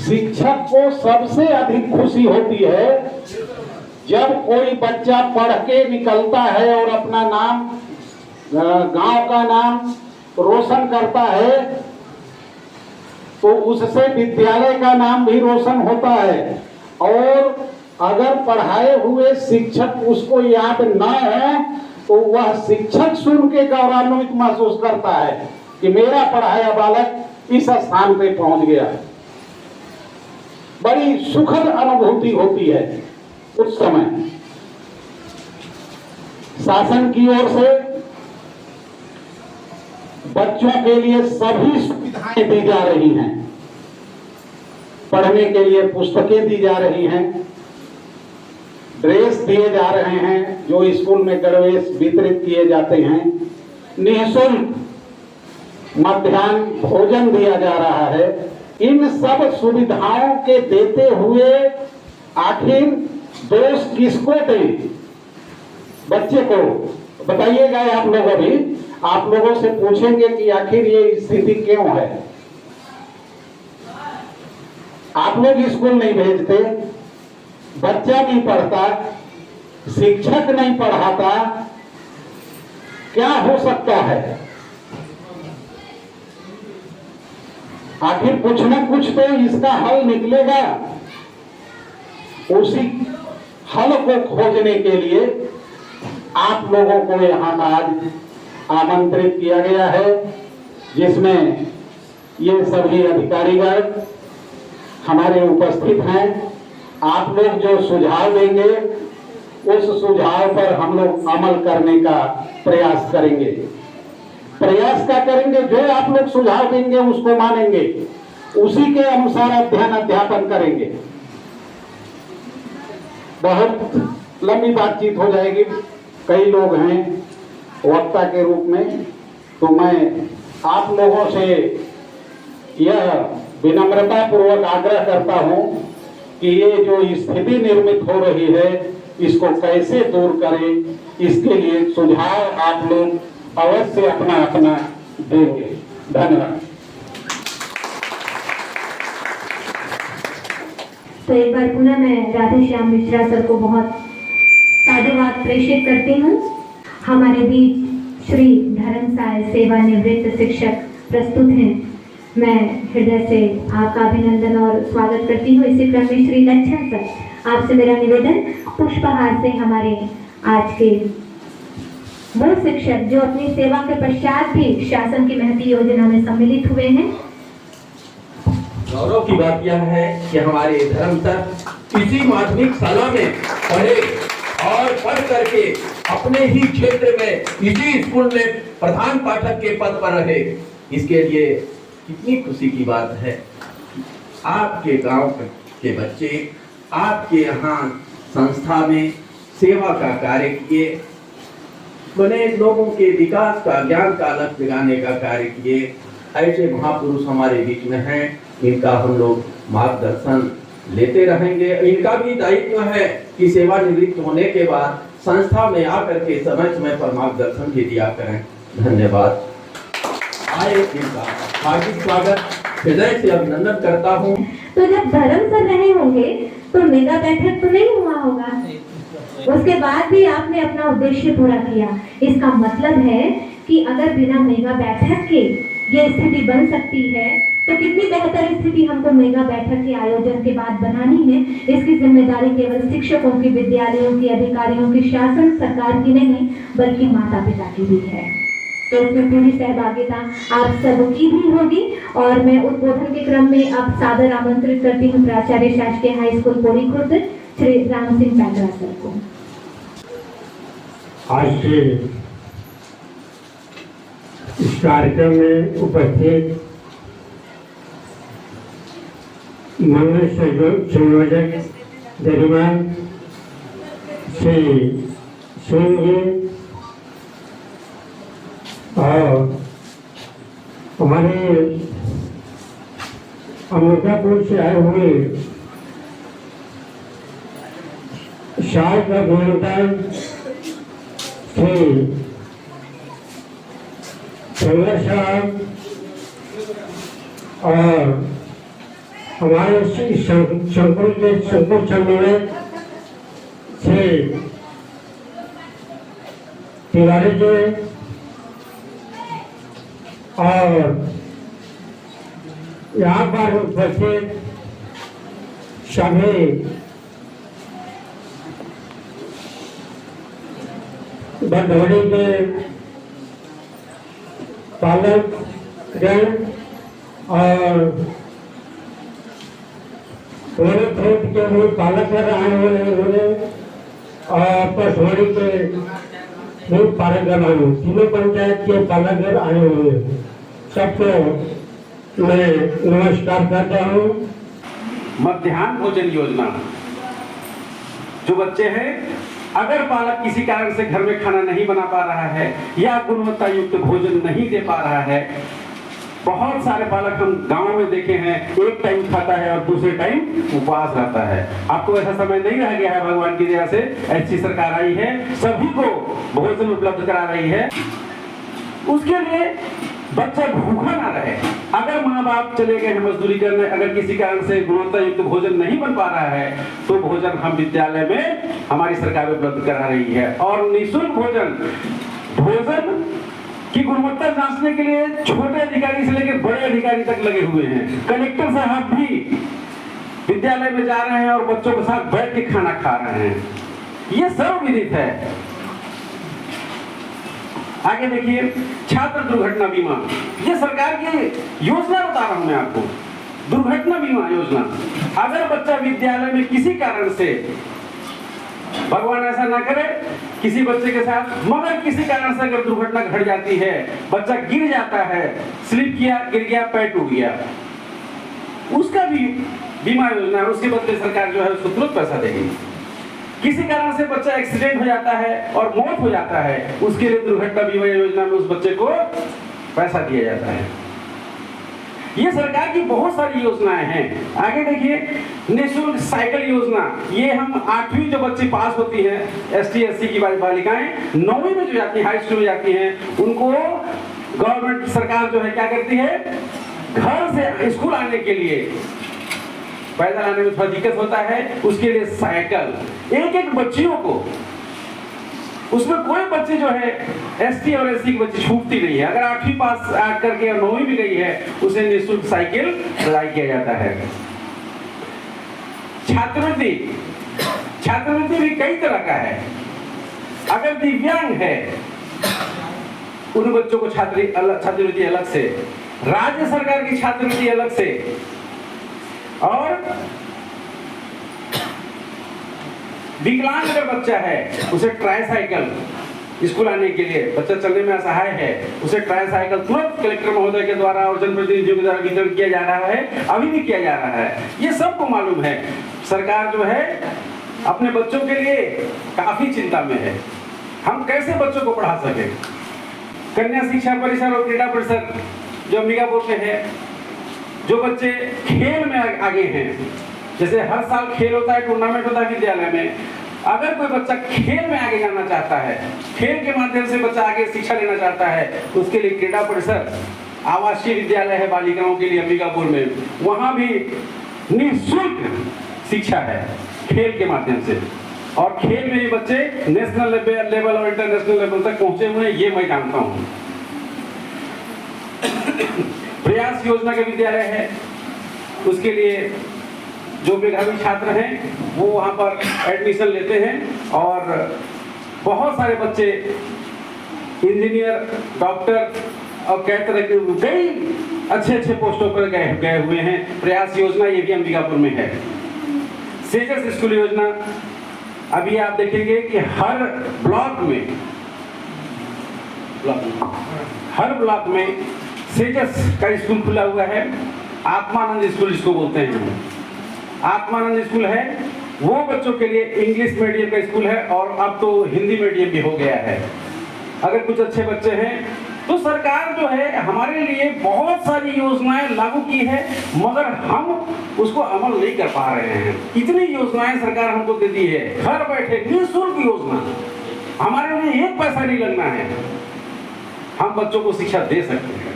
शिक्षक को सबसे अधिक खुशी होती है जब कोई बच्चा पढ़ के निकलता है और अपना नाम, गांव का नाम रोशन करता है, तो उससे विद्यालय का नाम भी रोशन होता है। और अगर पढ़ाए हुए शिक्षक उसको याद न है तो वह शिक्षक सुन के गौरवान्वित महसूस करता है कि मेरा पढ़ाया बालक इस स्थान पे पहुंच गया। बड़ी सुखद अनुभूति होती है उस समय। शासन की ओर से बच्चों के लिए सभी सुविधाएं दी जा रही हैं। पढ़ने के लिए पुस्तकें दी जा रही हैं, ड्रेस दिए जा रहे हैं, जो स्कूल में गणवेश वितरित किए जाते हैं, निःशुल्क मध्याह्न भोजन दिया जा रहा है। इन सब सुविधाओं के देते हुए आखिर दोष किसको दें? बच्चे को बताइएगा। आप लोग अभी आप लोगों से पूछेंगे कि आखिर ये स्थिति क्यों है। आप लोग स्कूल नहीं भेजते, बच्चा नहीं पढ़ता, शिक्षक नहीं पढ़ाता, क्या हो सकता है? आखिर कुछ न कुछ तो इसका हल निकलेगा। उसी हल को खोजने के लिए आप लोगों को यहाँ आज आमंत्रित किया गया है, जिसमें ये सभी अधिकारीगण हमारे उपस्थित हैं। आप लोग जो सुझाव देंगे उस सुझाव पर हम लोग अमल करने का प्रयास करेंगे। प्रयास क्या करेंगे? जो आप लोग सुझाव देंगे उसको मानेंगे, उसी के अनुसार अध्ययन अध्यापन करेंगे। बहुत लंबी बातचीत हो जाएगी, कई लोग हैं वक्ता के रूप में, तो मैं आप लोगों से यह विनम्रता पूर्वक आग्रह करता हूं कि ये जो स्थिति निर्मित हो रही है इसको कैसे दूर करें, इसके लिए सुझाव आप लोग अवश्य अपना अपना देंगे। धन्यवाद। तो एक बार पुनः मैं राधेश्याम मिश्रा सर को बहुत साधुवाद प्रेषित करती हूँ। हमारे बीच श्री धर्मसाय सेवानिवृत्त शिक्षक प्रस्तुत हैं। मैं हृदय से आपका अभिनंदन और स्वागत करती हूँ। इसी क्रम में श्री लच्छन सर, आपसे मेरा निवेदन, पुष्पहार से हमारे आज के वो शिक्षक जो अपनी सेवा के पश्चात भी शासन की महती योजना में सम्मिलित हुए हैं। गौरव की बात यह है कि हमारे धर्म सर इसी माध्यमिक शाला में पढ़े और पढ़ करके अपने ही क्षेत्र में इसी स्कूल में प्रधान पाठक के पद पर रहे। इसके लिए कितनी खुशी की बात है। आपके गांव के बच्चे आपके यहाँ संस्था में सेवा का कार्य किए, बने लोगों के विकास का, ज्ञान का लक्ष्य जगाने का कार्य किए। ऐसे महापुरुष हमारे बीच में हैं, इनका हम लोग मार्गदर्शन लेते रहेंगे। इनका भी दायित्व है कि सेवानिवृत्त होने के बाद संस्था में आकर के समय समय पर मार्गदर्शन भी दिया करें। धन्यवाद। आए इनका हार्दिक स्वागत, हृदय से अभिनंदन करता हूँ। तो जब धर्म सर रहे होंगे तो मेगा बैठक तो नहीं हुआ होगा, उसके बाद भी आपने अपना उद्देश्य पूरा किया। इसका मतलब है कि अगर बिना मेगा बैठक के ये स्थिति बन सकती है तो कितनी बेहतर स्थिति हमको मेगा बैठक के आयोजन के बाद बनानी है। इसकी जिम्मेदारी केवल शिक्षकों की, विद्यालयों की, अधिकारियों की, शासन सरकार की नहीं बल्कि माता पिता की भी है। तो इसमें पूरी सहभागिता आप सबकी भी होगी। और मैं उद्बोधन के क्रम में अब सादर आमंत्रित करती हूँ प्राचार्य शासकीय हाई स्कूल पोड़ी खुर्द श्री राम सिंह पैगरा सर को। आज के इस कार्यक्रम में उपस्थित मंगल संयोजक गरिमान श्री सिंह जी और हमारे अमृतापुर से आए हुए शाह का गुणगान श्री संगर साहब और हमारे संकुल के संकुल सम्मेलन श्री तिवारी जी और यहाँ पर उपस्थित सभी बंधवड़ी के पालक गण और के भी पालक आए हुए और पसवाड़ी के भी पालकगण आए हुए, तीनों पंचायत के पालकगण आए हुए। सबको मैं नमस्कार करता हूँ। मध्याह्न भोजन योजना, जो बच्चे हैं अगर पालक किसी कारण से घर में खाना नहीं बना पा रहा है या गुणवत्ता युक्त भोजन नहीं दे पा रहा है, बहुत सारे पालक हम गांव में देखे हैं, एक टाइम खाता है और दूसरे टाइम उपवास रहता है। आपको ऐसा समय नहीं रह गया है, भगवान की दया से ऐसी सरकार आई है, सभी को भोजन उपलब्ध करा रही है। उसके लिए बच्चा भूखा ना रहे। अगर माँ बाप चले गए हैं मजदूरी करने, अगर किसी कारण से गुणवत्ता युक्त भोजन नहीं बन पा रहा है तो भोजन हम विद्यालय में हमारी सरकार उपलब्ध करा रही है। और निःशुल्क भोजन की गुणवत्ता जांचने के लिए छोटे अधिकारी से लेकर बड़े अधिकारी तक लगे हुए हैं। कलेक्टर साहब भी विद्यालय में जा रहे हैं और बच्चों के साथ बैठ के खाना खा रहे हैं। ये सर्वविदित है। आगे देखिए, छात्र दुर्घटना बीमा, ये सरकार की योजना बता रहा हूं मैं आपको। दुर्घटना बीमा योजना, अगर बच्चा विद्यालय में किसी कारण से, भगवान ऐसा ना करे किसी बच्चे के साथ, मगर किसी कारण से अगर दुर्घटना घट जाती है, बच्चा गिर जाता है, स्लिप किया, गिर गया, पैर टूट गया, उसका भी बीमा योजना है। उसके बदले सरकार जो है उसको तुरंत पैसा देगी। किसी कारण से बच्चा एक्सीडेंट हो जाता है और मौत हो जाता है, उसके लिए दुर्घटना बीमा योजना में उस बच्चे को पैसा दिया जाता है। ये सरकार की बहुत सारी योजनाएं हैं। आगे देखिए, निःशुल्क साइकिल योजना, ये हम 8वीं जो बच्ची पास होती है ST SC की बालिकाएं 9वीं में जो जाती है, हाई स्कूल में जाती हैं, उनको गवर्नमेंट सरकार जो है क्या करती है, घर से स्कूल आने के लिए पैदल आने में थोड़ा दिक्कत होता है, उसके लिए साइकिल एक बच्चियों को, उसमें कोई बच्चे जो है ST और SC की बच्ची छूटती नहीं है। अगर 8वीं पास करके 9वीं भी गई है, उसे निःशुल्क साइकिल प्रदान किया जाता है। छात्रवृत्ति भी कई तरह का है। अगर दिव्यांग है, उन बच्चों को छात्रवृत्ति अलग से, राज्य सरकार की छात्रवृत्ति अलग से, और विकलांग अगर बच्चा है, उसे ट्राईसाइकिल स्कूल आने के लिए, बच्चा चलने में असहाय है, उसे ट्राईसाइकिल तुरंत कलेक्टर महोदय के द्वारा और जनप्रतिनिधियों के द्वारा वितरण किया जा रहा है, अभी भी किया जा रहा है। ये सबको मालूम है। सरकार जो है अपने बच्चों के लिए काफी चिंता में है। हम कैसे बच्चों को पढ़ा सके। कन्या शिक्षा परिसर और क्रीड़ा परिसर जो अंबिकापुर में है, जो बच्चे खेल में आगे हैं, जैसे हर साल खेल होता है, टूर्नामेंट होता है विद्यालय में, अगर कोई बच्चा खेल में आगे जाना चाहता है, खेल के माध्यम से बच्चा आगे शिक्षा लेना चाहता है, उसके लिए क्रीड़ा परिसर आवासीय विद्यालय है बालिकाओं के लिए अंबिकापुर में, वहां भी निःशुल्क शिक्षा है खेल के माध्यम से। और खेल में भी बच्चे नेशनल लेवल और इंटरनेशनल लेवल तक पहुंचे हुए हैं, ये मैं जानता हूं। प्रयास योजना के विद्यालय है, उसके लिए जो मेधावी छात्र हैं वो वहाँ पर एडमिशन लेते हैं, और बहुत सारे बच्चे इंजीनियर, डॉक्टर और कई अच्छे पोस्टों पर गए हुए हैं। प्रयास योजना ये भी अंबिकापुर में है। सेजस स्कूल योजना, अभी आप देखेंगे कि हर ब्लॉक में सेजस का स्कूल खुला हुआ है। आत्मानंद स्कूल जिसको बोलते हैं, आत्मानंद स्कूल है, वो बच्चों के लिए इंग्लिश मीडियम का स्कूल है, और अब तो हिंदी मीडियम भी हो गया है। अगर कुछ अच्छे बच्चे हैं तो सरकार जो है हमारे लिए बहुत सारी योजनाएं लागू की है, मगर हम उसको अमल नहीं कर पा रहे हैं। इतनी योजनाएं सरकार हमको दे दी है, घर बैठे निःशुल्क योजना, हमारे लिए 1 पैसा नहीं लगना है, हम बच्चों को शिक्षा दे सकते हैं।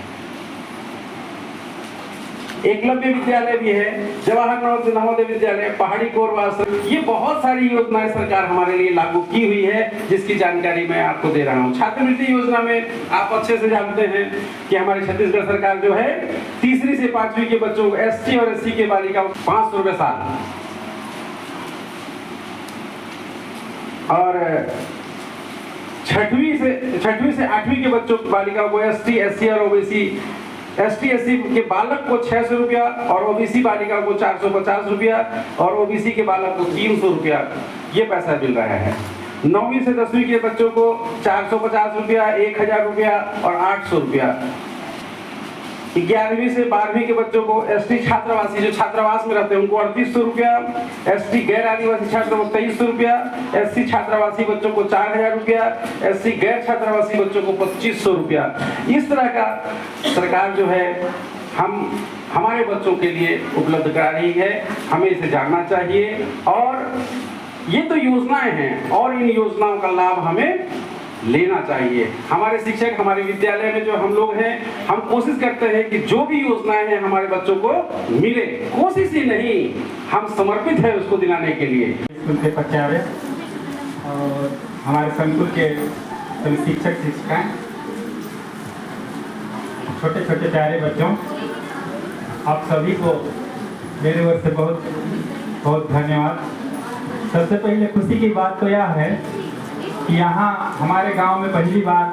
एकलव्य विद्यालय भी है, जवाहर नवोदय विद्यालय, पहाड़ी कोरबा, ये बहुत सारी योजनाएं सरकार हमारे लिए लागू की हुई है, जिसकी जानकारी मैं आपको दे रहा हूँ। छात्रवृत्ति योजना में आप अच्छे से जानते हैं कि हमारी छत्तीसगढ़ सरकार जो है 3री से 5वीं के बच्चों को, ST और SC के बालिकाओं को 500 रुपए साल, और 6वीं से 8वीं के बच्चों बालिकाओं को, ST SC और OBC, ST SC के बालक को 600 रुपया, और OBC बालिका को 450 रुपया, और OBC के बालक को 300 रुपया ये पैसा मिल रहा है। 9वीं से 10वीं के बच्चों को 450 रुपया, 1000 रुपया और 800 रुपया। 11वीं से 12वीं के बच्चों को ST छात्रावासी जो छात्रावास में रहते हैं उनको 3800 रुपया, ST गैर आदिवासी छात्रों को 2300 रुपया, SC छात्रावासी बच्चों को 4000 रुपया, SC गैर छात्रावासी बच्चों को 2500 रुपया। इस तरह का सरकार जो है हमारे बच्चों के लिए उपलब्ध करा रही है, हमें इसे जानना चाहिए। और ये तो योजनाएं हैं, और इन योजनाओं का लाभ हमें लेना चाहिए। हमारे शिक्षक, हमारे विद्यालय में जो हम लोग हैं, हम कोशिश करते हैं कि जो भी योजनाएं हैं हमारे बच्चों को मिले। कोशिश ही नहीं, हम समर्पित हैं उसको दिलाने के लिए। स्कूल के प्राचार्य और हमारे संकुल के सभी शिक्षक शिक्षिकाएं, छोटे छोटे प्यारे बच्चों, आप सभी को मेरे ओर से बहुत बहुत धन्यवाद। सबसे पहले खुशी की बात तो यह है कि यहाँ हमारे गांव में पहली बार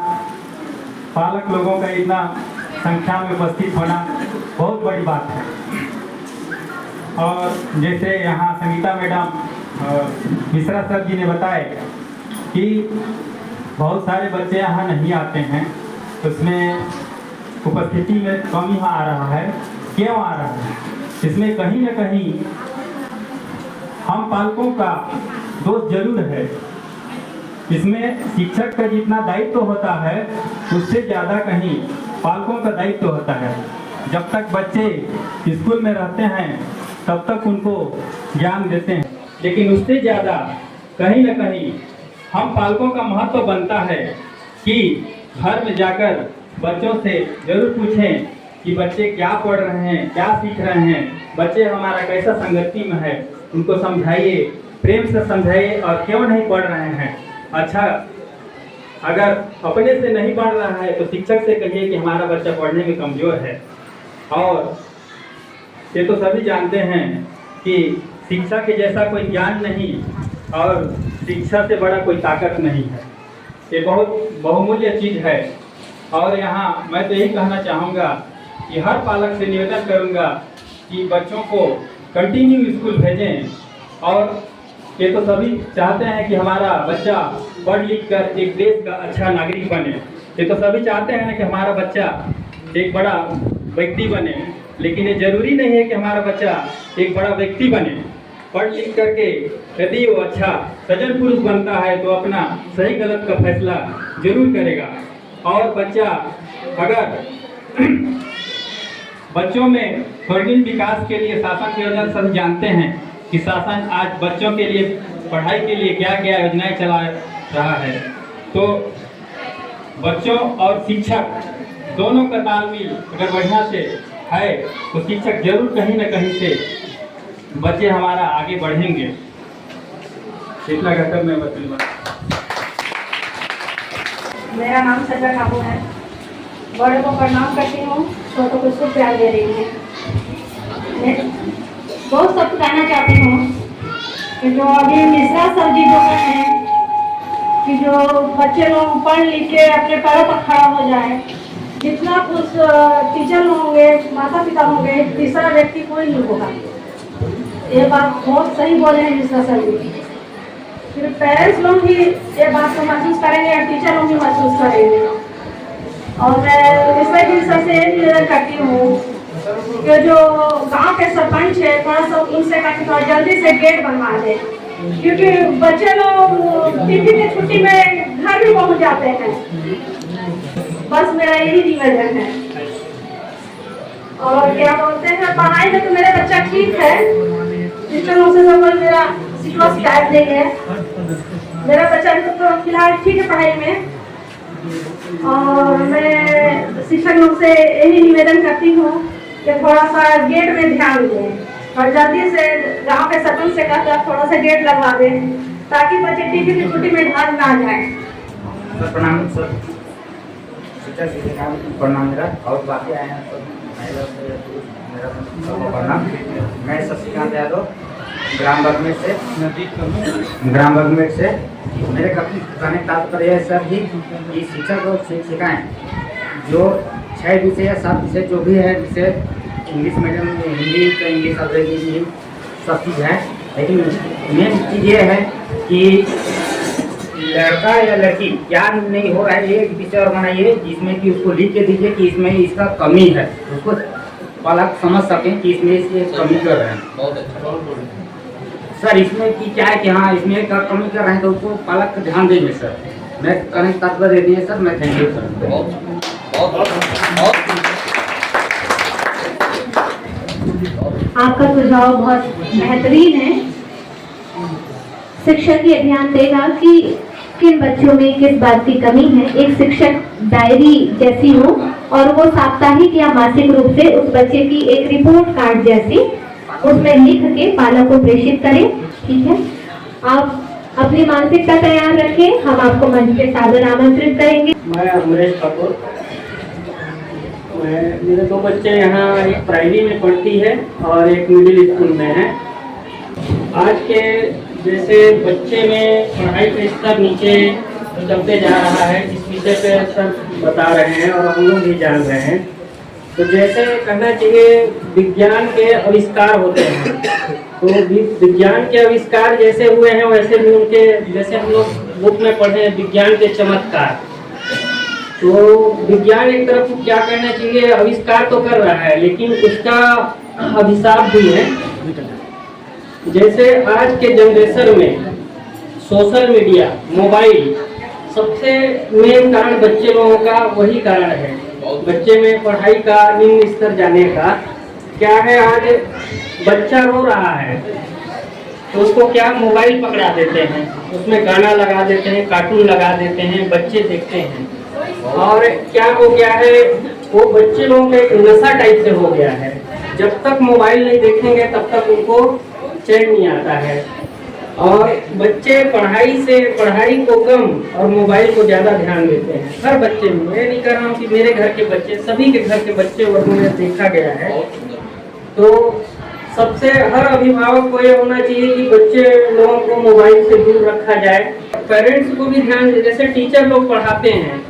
पालक लोगों का इतना संख्या में उपस्थित होना बहुत बड़ी बात है। और जैसे यहाँ संगीता मैडम मिश्रा सर जी ने बताया कि बहुत सारे बच्चे यहाँ नहीं आते हैं, उसमें उपस्थिति में कमी आ रहा है। क्यों आ रहा है? इसमें कहीं न कहीं हम पालकों का दोष जरूर है। इसमें शिक्षक का जितना दायित्व होता है उससे ज़्यादा कहीं पालकों का दायित्व होता है। जब तक बच्चे स्कूल में रहते हैं तब तक उनको ज्ञान देते हैं, लेकिन उससे ज़्यादा कहीं न कहीं हम पालकों का महत्व बनता है कि घर में जाकर बच्चों से जरूर पूछें कि बच्चे क्या पढ़ रहे हैं, क्या सीख रहे हैं, बच्चे हमारा कैसा संगति में है, उनको समझाइए, प्रेम से समझाइए और क्यों नहीं पढ़ रहे हैं। अच्छा, अगर अपने से नहीं पढ़ रहा है तो शिक्षक से कहिए कि हमारा बच्चा पढ़ने में कमज़ोर है। और ये तो सभी जानते हैं कि शिक्षा के जैसा कोई ज्ञान नहीं और शिक्षा से बड़ा कोई ताकत नहीं है। ये बहुत बहुमूल्य चीज़ है। और यहाँ मैं तो यही कहना चाहूँगा कि हर पालक से निवेदन करूँगा कि बच्चों को कंटिन्यू स्कूल भेजें। और ये तो सभी चाहते हैं कि हमारा बच्चा पढ़ लिख कर एक देश का अच्छा नागरिक बने। ये तो सभी चाहते हैं ना कि हमारा बच्चा एक बड़ा व्यक्ति बने, लेकिन ये जरूरी नहीं है कि हमारा बच्चा एक बड़ा व्यक्ति बने। पढ़ लिख करके यदि वो अच्छा सज्जन पुरुष बनता है तो अपना सही गलत का फैसला जरूर करेगा। और बच्चा अगर बच्चों में स्वर्णिम विकास के लिए शासन योजना सभी जानते हैं कि शासन आज बच्चों के लिए पढ़ाई के लिए क्या क्या योजनाएं चला रहा है, तो बच्चों और शिक्षक दोनों का तालमेल अगर बढ़िया से है तो शिक्षक जरूर कहीं न कहीं से बच्चे हमारा आगे बढ़ेंगे। इतना कहकर मैं बतूंगा। मेरा नाम सजा काबू है। बड़े को प्रणाम करती हूँ, छोटों को शुभ प्यार दे रही है। मैं बहुत सब कहना चाहती हूँ कि जो अभी मिश्रा सर जी जो हैं कि जो बच्चे लोग पढ़ लिख के अपने पैरों पर खड़ा हो जाए, जितना कुछ टीचर होंगे, माता पिता होंगे, तीसरा व्यक्ति कोई नहीं होगा। ये बात बहुत सही बोले हैं मिश्रा सर जी। फिर पेरेंट्स लोग भी ये बात को महसूस करेंगे और टीचर लोग भी महसूस करेंगे। और मैं मिश्रा जी सर से ये निवेदन करती हूँ कि जो गांव के सरपंच है थोड़ा सा उनसे कहा कि थोड़ा जल्दी से गेट बनवा दे, क्योंकि बच्चे लोग टिफिन की छुट्टी में घर भी पहुंच जाते हैं। बस मेरा यही निवेदन है। और क्या बोलते हैं, पढ़ाई में तो मेरा बच्चा ठीक है, शिक्षकों से सब मेरा शिकायत नहीं है। मेरा बच्चा तो फिलहाल ठीक है पढ़ाई में। और मैं शिक्षक लोग से यही निवेदन करती हूँ कि थोड़ा सा गेट में ध्यान दें और जल्दी से गांव के सरपंच से कहकर थोड़ा सा गेट लगवा दें ताकि बच्चे टिफिन की छुट्टी में घर ना जाए। सर प्रणाम सर, शिक्षक प्रणाम मेरा और बाकी आए हैं सर, मेरा प्रणाम। मैं शशिकांत यादव ग्राम बगमेट से मेरे कहने का तात्पर्य है सर जी कि शिक्षक और शिक्षिकाएँ जो 6 विषय या 7 विषय जो भी है, विषय इंग्लिश मीडियम में हिंदी तो इंग्लिश अंग्रेजी सब चीज़ है, लेकिन मेन चीज़ ये है कि लड़का या लड़की क्या नहीं हो रहा है, एक विषय और बनाइए जिसमें कि उसको लिख के दीजिए कि इसमें इसका कमी है, उसको पालक समझ सकें कि इसमें इसकी कमी कर रहे हैं। सर इसमें कि क्या है कि हाँ इसमें कमी कर रहे हैं तो उसको पालक का ध्यान देंगे सर। मैं कहने का तात्पर्य दे दिए सर। मैं थैंक यू सर। आपका सुझाव बहुत बेहतरीन है। शिक्षक ये ध्यान देगा कि किन बच्चों में किस बात की कमी है। एक शिक्षक डायरी जैसी हो और वो साप्ताहिक या मासिक रूप से उस बच्चे की एक रिपोर्ट कार्ड जैसी उसमें लिख के पालक को प्रेषित करें। ठीक है, आप अपनी मानसिकता तैयार रखें, हम आपको मंच पे सादर आमंत्रित करेंगे। मैं अमरेश ठाकुर, मेरे 2 बच्चे यहाँ, एक प्राइमरी में पढ़ती है और एक मिडिल स्कूल में है। आज के जैसे बच्चे में पढ़ाई का स्तर नीचे चलते जा रहा है, इस विषय पे सर बता रहे हैं और हम लोग भी जान रहे हैं। तो जैसे कहना चाहिए विज्ञान के आविष्कार होते हैं, तो विज्ञान के आविष्कार जैसे हुए हैं वैसे भी उनके, जैसे हम लोग बुक में पढ़े हैं विज्ञान के चमत्कार, तो विज्ञान एक तरफ क्या कहना चाहिए आविष्कार तो कर रहा है लेकिन उसका अभिशाप भी है। जैसे आज के जनरेशन में सोशल मीडिया, मोबाइल सबसे मेन कारण बच्चे लोगों का वही कारण है बच्चे में पढ़ाई का निम्न स्तर जाने का क्या है। आज बच्चा रो रहा है तो उसको क्या मोबाइल पकड़ा देते हैं, उसमें गाना लगा देते हैं, कार्टून लगा देते हैं, बच्चे देखते हैं और क्या हो गया है, वो बच्चे लोगों का एक नशा टाइप से हो गया है। जब तक मोबाइल नहीं देखेंगे तब तक उनको चैन नहीं आता है और बच्चे पढ़ाई को कम और मोबाइल को ज़्यादा ध्यान देते हैं। हर बच्चे में, मैं नहीं कह रहा हूँ कि मेरे घर के बच्चे, सभी के घर के बच्चे वर्गों में देखा गया है। तो सबसे हर अभिभावक को यह होना चाहिए कि बच्चे लोगों को मोबाइल से दूर रखा जाए। पेरेंट्स को भी ध्यान, जैसे टीचर लोग पढ़ाते हैं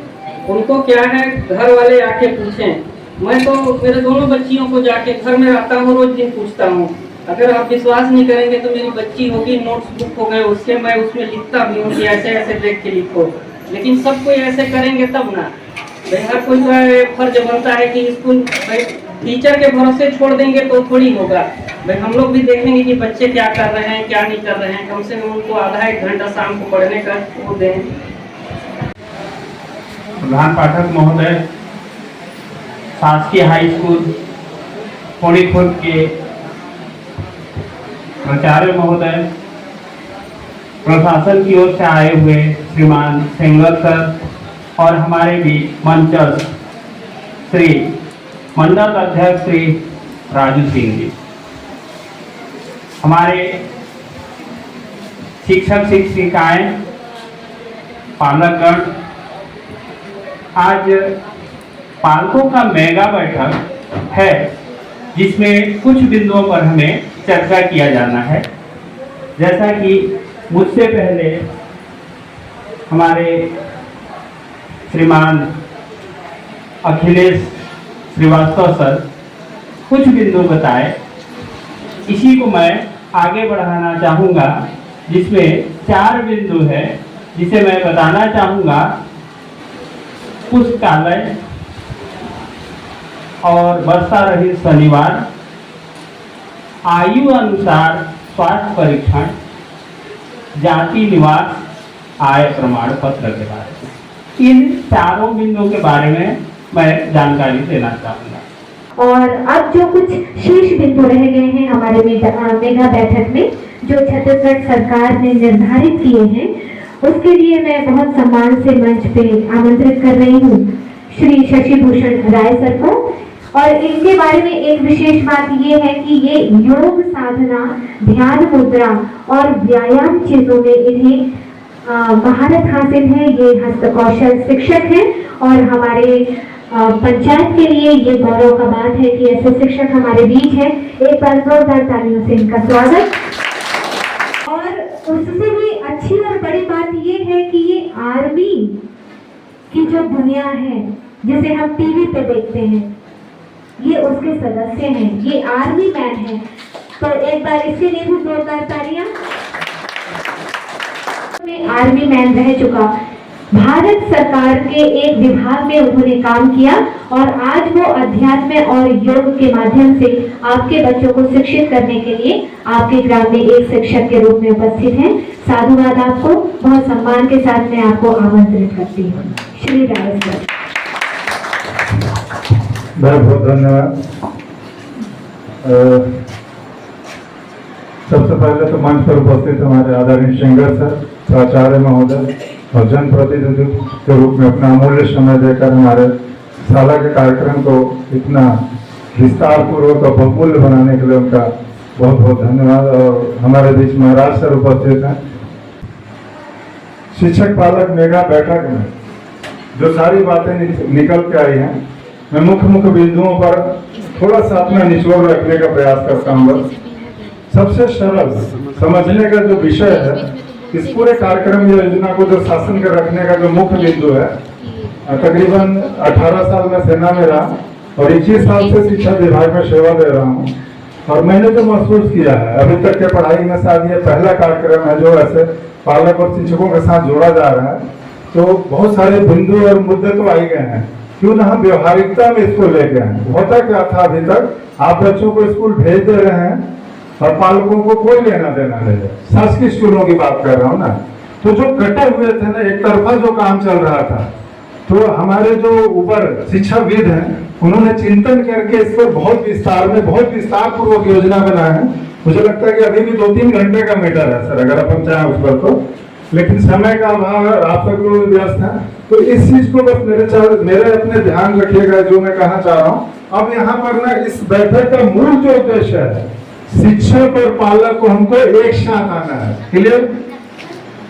उनको क्या है, घर वाले आके पूछें। मैं तो मेरे दोनों बच्चियों को जाके घर में आता हूँ, रोज दिन पूछता हूँ। अगर आप विश्वास नहीं करेंगे तो मेरी बच्ची होगी, नोट्स बुक हो गए, उससे मैं उसमें लिखता भी हूँ कि ऐसे ऐसे देख के लिखो। लेकिन सब कोई ऐसे करेंगे तब ना, भाई हर कोई का फर्ज बनता है कि स्कूल टीचर के भरोसे छोड़ देंगे तो थोड़ी होगा। भाई हम लोग भी देखेंगे कि बच्चे क्या कर रहे हैं, क्या नहीं कर रहे हैं। कम से कम उनको आधा एक घंटा शाम को पढ़ने का वो दें। प्रधान पाठक महोदय, शासकीय हाई स्कूल पुणीखुर्द के प्राचार्य महोदय, प्रशासन की ओर से आए हुए श्रीमान सेंगर सर और हमारे भी मंचस्थ श्री मंडल अध्यक्ष श्री राजू सिंह जी, हमारे शिक्षक शिक्षिकाएं, पालकगण, आज पालकों का मेगा बैठक है जिसमें कुछ बिंदुओं पर हमें चर्चा किया जाना है। जैसा कि मुझसे पहले हमारे श्रीमान अखिलेश श्रीवास्तव सर कुछ बिंदु बताए, इसी को मैं आगे बढ़ाना चाहूँगा, जिसमें 4 बिंदु है जिसे मैं बताना चाहूँगा। पुस्तकालय और वर्षा रहित शनिवार, आयु अनुसार स्वास्थ्य परीक्षण, जाति निवास, आय प्रमाण पत्र के बारे में, इन 4 बिंदुओं के बारे में मैं जानकारी देना चाहूँगा। और अब जो कुछ शेष बिंदु रह गए हैं हमारे मेगा बैठक में, जो छत्तीसगढ़ सरकार ने निर्धारित किए हैं, उसके लिए मैं बहुत सम्मान से मंच पे आमंत्रित कर रही हूँ श्री शशि भूषण राय सर को। और इनके बारे में एक विशेष बात ये है कि ये योग साधना, ध्यान मुद्रा और व्यायाम चीजों में इन्हें महारत हासिल है। ये हस्तकौशल शिक्षक हैं और हमारे पंचायत के लिए ये गौरव का बात है कि ऐसे शिक्षक हमारे बीच हैं। एक बार जोरदार तालियों से इनका स्वागत। और उससे भी अच्छी और बड़ी बात ये है कि ये आर्मी की जो दुनिया है जिसे हम टीवी पे देखते हैं, ये उसके सदस्य हैं, ये आर्मी मैन हैं। तो एक बार इसके लिए भी जोरदार तालियां। आर्मी मैन रह चुका, भारत सरकार के एक विभाग में उन्होंने काम किया और आज वो अध्यात्म और योग के माध्यम से आपके बच्चों को शिक्षित करने के लिए आपके ग्राम में एक शिक्षक के रूप में उपस्थित हैं। साधुवाद आपको, बहुत सम्मान के साथ मैं आपको आमंत्रित करती हूँ। श्री राय सर। बहुत बहुत धन्यवाद। सबसे पहले तो मंच पर उपस्थित हमारे आदरणीय सिंगर सर, प्राचार्य महोदय और जनप्रतिनिधि के रूप में अपना अमूल्य समय देकर हमारे शाला के कार्यक्रम को इतना विस्तार पूर्वक और बहुमूल्य बनाने के लिए उनका बहुत बहुत धन्यवाद। और हमारे बीच महाराज सर उपस्थित हैं। शिक्षक पालक मेगा बैठक में जो सारी बातें निकल के आई हैं, मैं मुख्य बिंदुओं पर थोड़ा सा अपना निचोड़ रखने का प्रयास करता हूँ। सबसे सरल समझने का जो विषय है, इस पूरे कार्यक्रम योजना को जो शासन के रखने का जो मुख्य बिंदु है, तकरीबन 18 साल में सेना में रहा और 21 साल से शिक्षा विभाग में सेवा दे रहा हूँ। और मैंने जो महसूस किया है अभी तक के पढ़ाई में, शायद ये पहला कार्यक्रम है जो ऐसे पालक और शिक्षकों के साथ जोड़ा जा रहा है। तो बहुत सारे बिंदु और मुद्दे तो आई गए हैं, क्यों ना हम व्यवहारिकता में इसको ले गए हैं। होता क्या था, अभी तक आप बच्चों को स्कूल भेज दे रहे हैं और पालकों को कोई लेना देना नहीं है। शासकीय स्कूलों की बात कर रहा हूँ ना, तो जो कटे हुए थे ना, एक तरफा जो काम चल रहा था, तो हमारे जो ऊपर शिक्षाविद हैं उन्होंने चिंतन करके इस पर बहुत विस्तार पूर्वक योजना बनाया है। मुझे लगता है कि अभी भी 2-3 घंटे का मैटर है सर, अगर अपन चाहें उस पर तो, लेकिन समय का अभाव है, आप सब लोग व्यस्त हैं, तो इस चीज को बस मेरे अपने ध्यान रखिएगा जो मैं कहना चाह रहा हूँ। अब यहाँ पर ना इस बैठक का मूल जो उद्देश्य है, शिक्षक और पालक को हमको एक साथ आना है। क्लियर?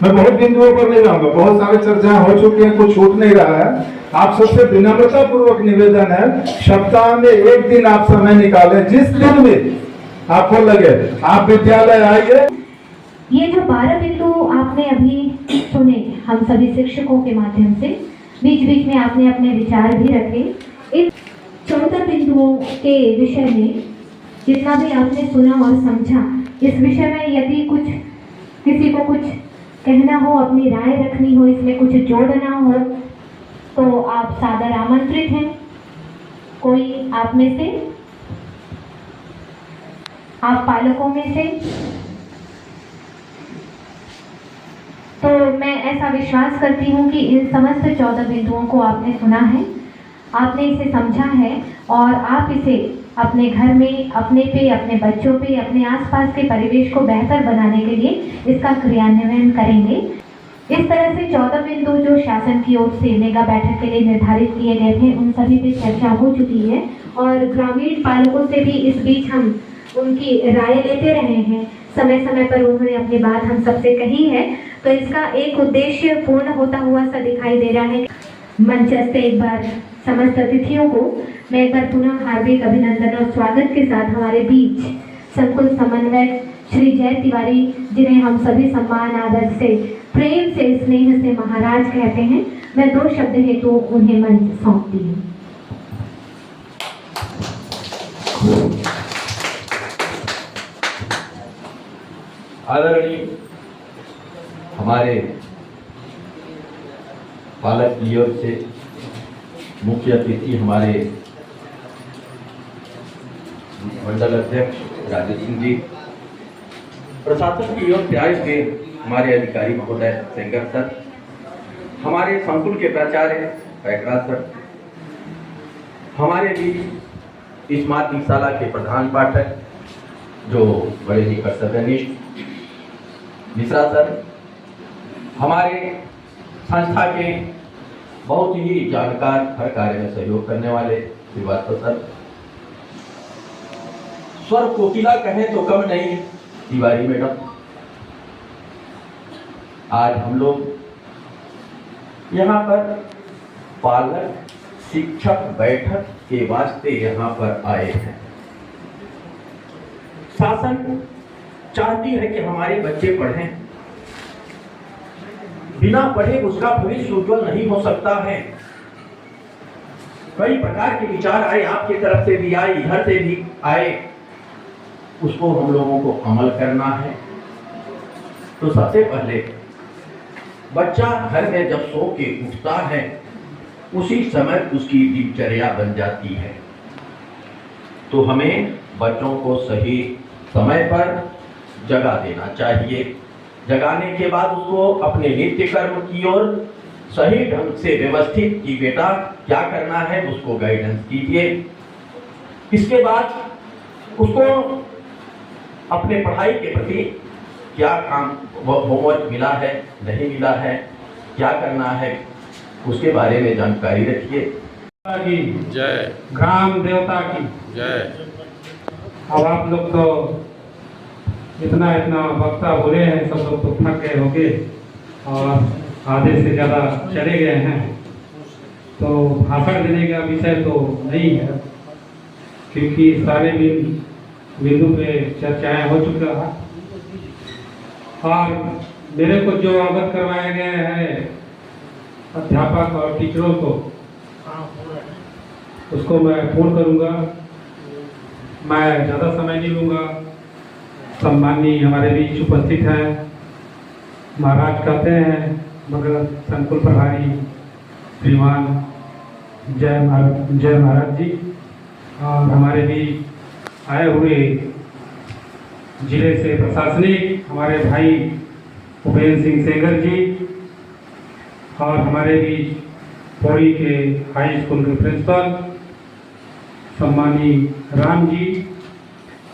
मैं बहुत बिंदुओं पर नहीं जाऊंगा, बहुत सारी चर्चाएं हो चुकी हैं, कुछ छूट नहीं रहा है। आप सबसे विनम्रता पूर्वक निवेदन है, सप्ताह में एक दिन आप समय निकालें, जिस दिन भी आपको लगे आप विद्यालय आइए। ये जो 12 बिंदु आपने अभी सुने हम सभी शिक्षकों के माध्यम से, बीच बीच में आपने अपने विचार भी रखे। इन 14 बिंदुओं के विषय में जितना भी आपने सुना और समझा, इस विषय में यदि किसी को कुछ कहना हो, अपनी राय रखनी हो, इसमें कुछ जोड़ना हो, तो आप सादर आमंत्रित हैं। कोई आप में से, आप पालकों में से, तो मैं ऐसा विश्वास करती हूँ कि इन समस्त 14 बिंदुओं को आपने सुना है, आपने इसे समझा है और आप इसे अपने घर में, अपने बच्चों पे, अपने आसपास के परिवेश को बेहतर बनाने के लिए इसका क्रियान्वयन करेंगे। इस तरह से 14 बिंदु जो शासन की ओर से मेगा बैठक के लिए निर्धारित किए गए थे, उन सभी पे चर्चा हो चुकी है और ग्रामीण पालकों से भी इस बीच हम उनकी राय लेते रहे हैं। समय समय पर उन्होंने अपनी बात हम सबसे कही है, तो इसका एक उद्देश्य पूर्ण होता हुआ सा दिखाई दे रहा है। मंचस्थ एक बार समस्त अतिथियों को मैं एक बार पुनः हार्दिक अभिनंदन और स्वागत के साथ हमारे बीच संकुल समन्वयक श्री जय तिवारी, जिन्हें हम सभी सम्मान आदर से, प्रेम से, स्नेह से महाराज कहते हैं, मैं 2 शब्द हेतु उन्हें मंच सौंपती हूँ। आदरणीय हमारे पालक की ओर से मुख्य अतिथि हमारे मंडल अध्यक्ष राजेश सिंह जी, प्रशासन की ओर से आए हुए हमारे अधिकारी महोदय सेंगर सर, हमारे संकुल के प्राचार्य पैकराज सर, हमारे भी इस माध्यमिक शाला के प्रधान पाठक जो बड़े ही कर्तव्यनिष्ठ मिश्रा सर, हमारे संस्था के बहुत ही जानकार, हर कार्य में सहयोग करने वाले श्रीवास्तव सर, स्वर कोकिला कहें तो कम नहीं तिवारी मैडम, आज हम लोग यहाँ पर पालक शिक्षक बैठक के वास्ते यहाँ पर आए हैं। शासन चाहती है कि हमारे बच्चे पढ़ें, बिना पढ़े उसका भविष्य उज्जवल नहीं हो सकता है। कई प्रकार के विचार आए, आपकी तरफ से भी आए, इधर से भी आए, उसको हम लोगों को अमल करना है। तो सबसे पहले बच्चा घर में जब सो के उठता है, उसी समय उसकी दिनचर्या बन जाती है। तो हमें बच्चों को सही समय पर जगा देना चाहिए। जगाने के बाद उसको अपने नित्य कर्म की ओर सही ढंग से व्यवस्थित कि बेटा क्या करना है, उसको गाइडेंस कीजिए। इसके बाद उसको अपने पढ़ाई के प्रति क्या काम, होमवर्क मिला है, नहीं मिला है, क्या करना है, उसके बारे में जानकारी रखिए। की जय, ग्राम देवता की जय। अब आप लोग तो इतना वक्ता बोले हैं, सब लोग तो थक गए होंगे और आधे से ज़्यादा चले गए हैं, तो भाषण देने का विषय तो नहीं है, क्योंकि सारे बिंदु पे चर्चाएं हो चुका है और मेरे को जो अवगत करवाए गए हैं अध्यापक और टीचरों को, उसको मैं पूर्ण करूंगा। मैं ज़्यादा समय नहीं लूँगा। सम्माननीय हमारे बीच उपस्थित हैं, महाराज कहते हैं मगर संकुल प्रभारी श्रीमान जय महाराज जी, और हमारे भी आए हुए जिले से प्रशासनिक हमारे भाई उपेंद्र सिंह सेंगर जी, और हमारे भी पौड़ी के हाई स्कूल के प्रिंसिपल सम्मानी राम जी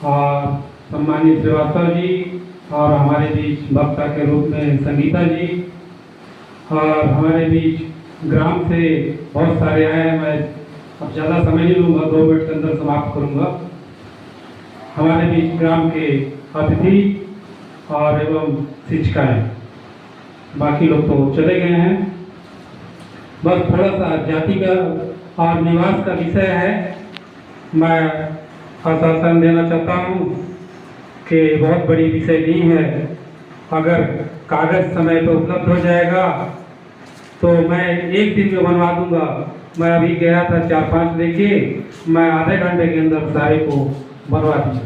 और सम्मानी श्रीवास्तव जी और हमारे बीच वक्ता के रूप में संगीता जी और हमारे बीच ग्राम से बहुत सारे आए हैं। मैं अब ज़्यादा समय नहीं लूँगा, 2 मिनट के अंदर समाप्त करूँगा। हमारे बीच ग्राम के अतिथि और एवं शिक्षिकाएँ, बाकी लोग तो चले गए हैं। बस थोड़ा सा जाति का और निवास का विषय है। मैं आश्वासन देना चाहता हूँ कि बहुत बड़ी विषय नहीं है। अगर कागज़ समय पर उपलब्ध हो जाएगा तो मैं 1 दिन में बनवा दूंगा। मैं अभी गया था 4-5 लेके, मैं आधे घंटे के अंदर सारे को बनवा दिया,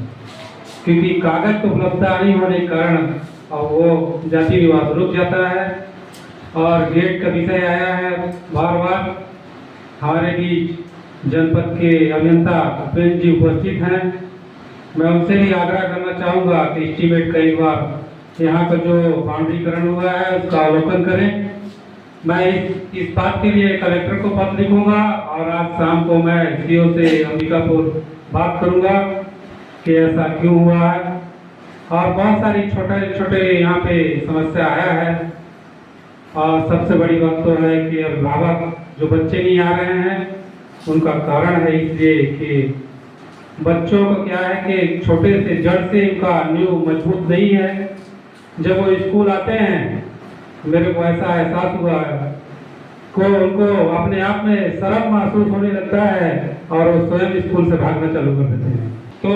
क्योंकि कागज़ तो उपलब्धता नहीं होने के कारण अब वो जाति विवाद रुक जाता है। और गेट का विषय आया है बार बार। हमारे बीच जनपद के अभियंता प्रेम जी उपस्थित हैं। मैं उनसे भी आग्रह करना चाहूँगा कि एस्टीमेट कई बार यहाँ का जो बाउंड्रीकरण हुआ है उसका अवलोकन करें। मैं इस बात के लिए कलेक्टर को पत्र लिखूँगा और आज शाम को मैं सीओ से अंबिकापुर बात करूँगा कि ऐसा क्यों हुआ है। और बहुत सारी छोटे यहाँ पे समस्या आया है। और सबसे बड़ी बात तो है कि अभिभावक जो बच्चे नहीं आ रहे हैं उनका कारण है इसलिए कि बच्चों को क्या है कि छोटे से जड़ से उनका नींव मजबूत नहीं है। जब वो स्कूल आते हैं मेरे को ऐसा एहसास हुआ है को उनको अपने आप में शर्म महसूस होने लगता है और वो स्वयं स्कूल से भागना चालू कर देते हैं। तो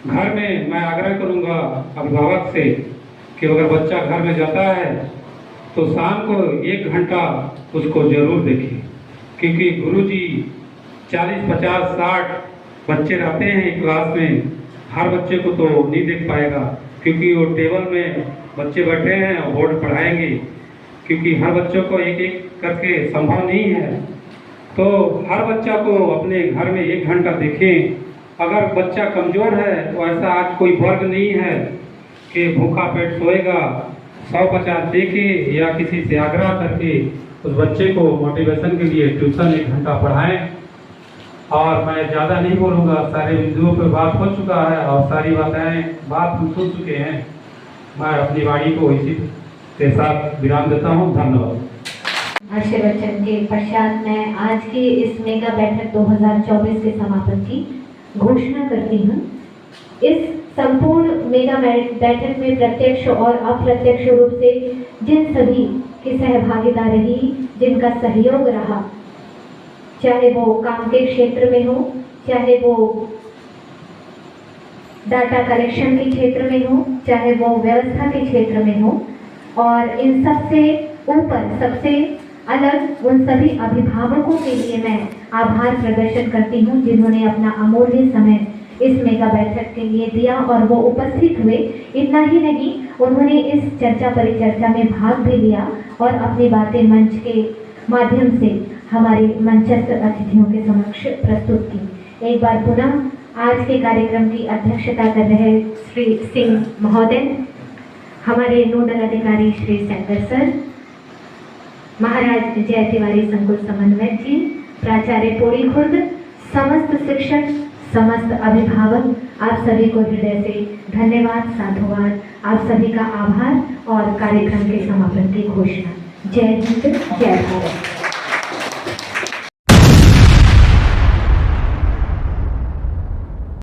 घर में मैं आग्रह करूंगा अभिभावक से कि अगर बच्चा घर में जाता है तो शाम को 1 घंटा उसको जरूर देखें, क्योंकि गुरुजी 40, 50, 60 बच्चे रहते हैं क्लास में। हर बच्चे को तो नहीं देख पाएगा, क्योंकि वो टेबल में बच्चे बैठे हैं और बोर्ड पढ़ाएंगे, क्योंकि हर बच्चों को एक एक करके संभव नहीं है। तो हर बच्चा को अपने घर में 1 घंटा देखें। अगर बच्चा कमज़ोर है तो ऐसा आज कोई वर्ग नहीं है कि भूखा पेट सोएगा। 150 दे के या किसी से आग्रह करके उस बच्चे को मोटिवेशन के लिए ट्यूशन 1 घंटा पढ़ाएं। और मैं ज़्यादा नहीं बोलूँगा, सारे बिंदुओं पर बात हो चुका है और सारी बात हम सुन चुके हैं। मैं अपनी वाणी को इसी के साथ विराम देता हूँ। धन्यवाद। आशीर्वचन के पश्चात मैं आज की इस मेगा बैठक 2024 के समापन की घोषणा करती हूँ। इस संपूर्ण मेगा बैठक में प्रत्यक्ष और अप्रत्यक्ष रूप से जिन सभी की सहभागिता रही, जिनका सहयोग रहा, चाहे वो काम के क्षेत्र में हो, चाहे वो डाटा कलेक्शन के क्षेत्र में हो, चाहे वो व्यवस्था के क्षेत्र में हो, और इन सबसे ऊपर सबसे अलग उन सभी अभिभावकों के लिए मैं आभार प्रदर्शन करती हूँ जिन्होंने अपना अमूल्य समय इस मेगा बैठक के लिए दिया और वो उपस्थित हुए। इतना ही नहीं, उन्होंने इस चर्चा परिचर्चा में भाग भी लिया और अपनी बातें मंच के माध्यम से हमारे मंचस्थ अतिथियों के समक्ष प्रस्तुत की। एक बार पुनः आज के कार्यक्रम की अध्यक्षता कर रहे श्री सिंह महोदय, हमारे नोडल अधिकारी श्री सेंगर सर, महाराज जय तिवारी संकुल समन्वयक जी, प्राचार्य पौड़ी खुर्द, समस्त शिक्षक, समस्त अभिभावक, आप सभी को हृदय से धन्यवाद, साधुवाद, आप सभी का आभार और कार्यक्रम के समापन की घोषणा। जय हिंद, जय भारत।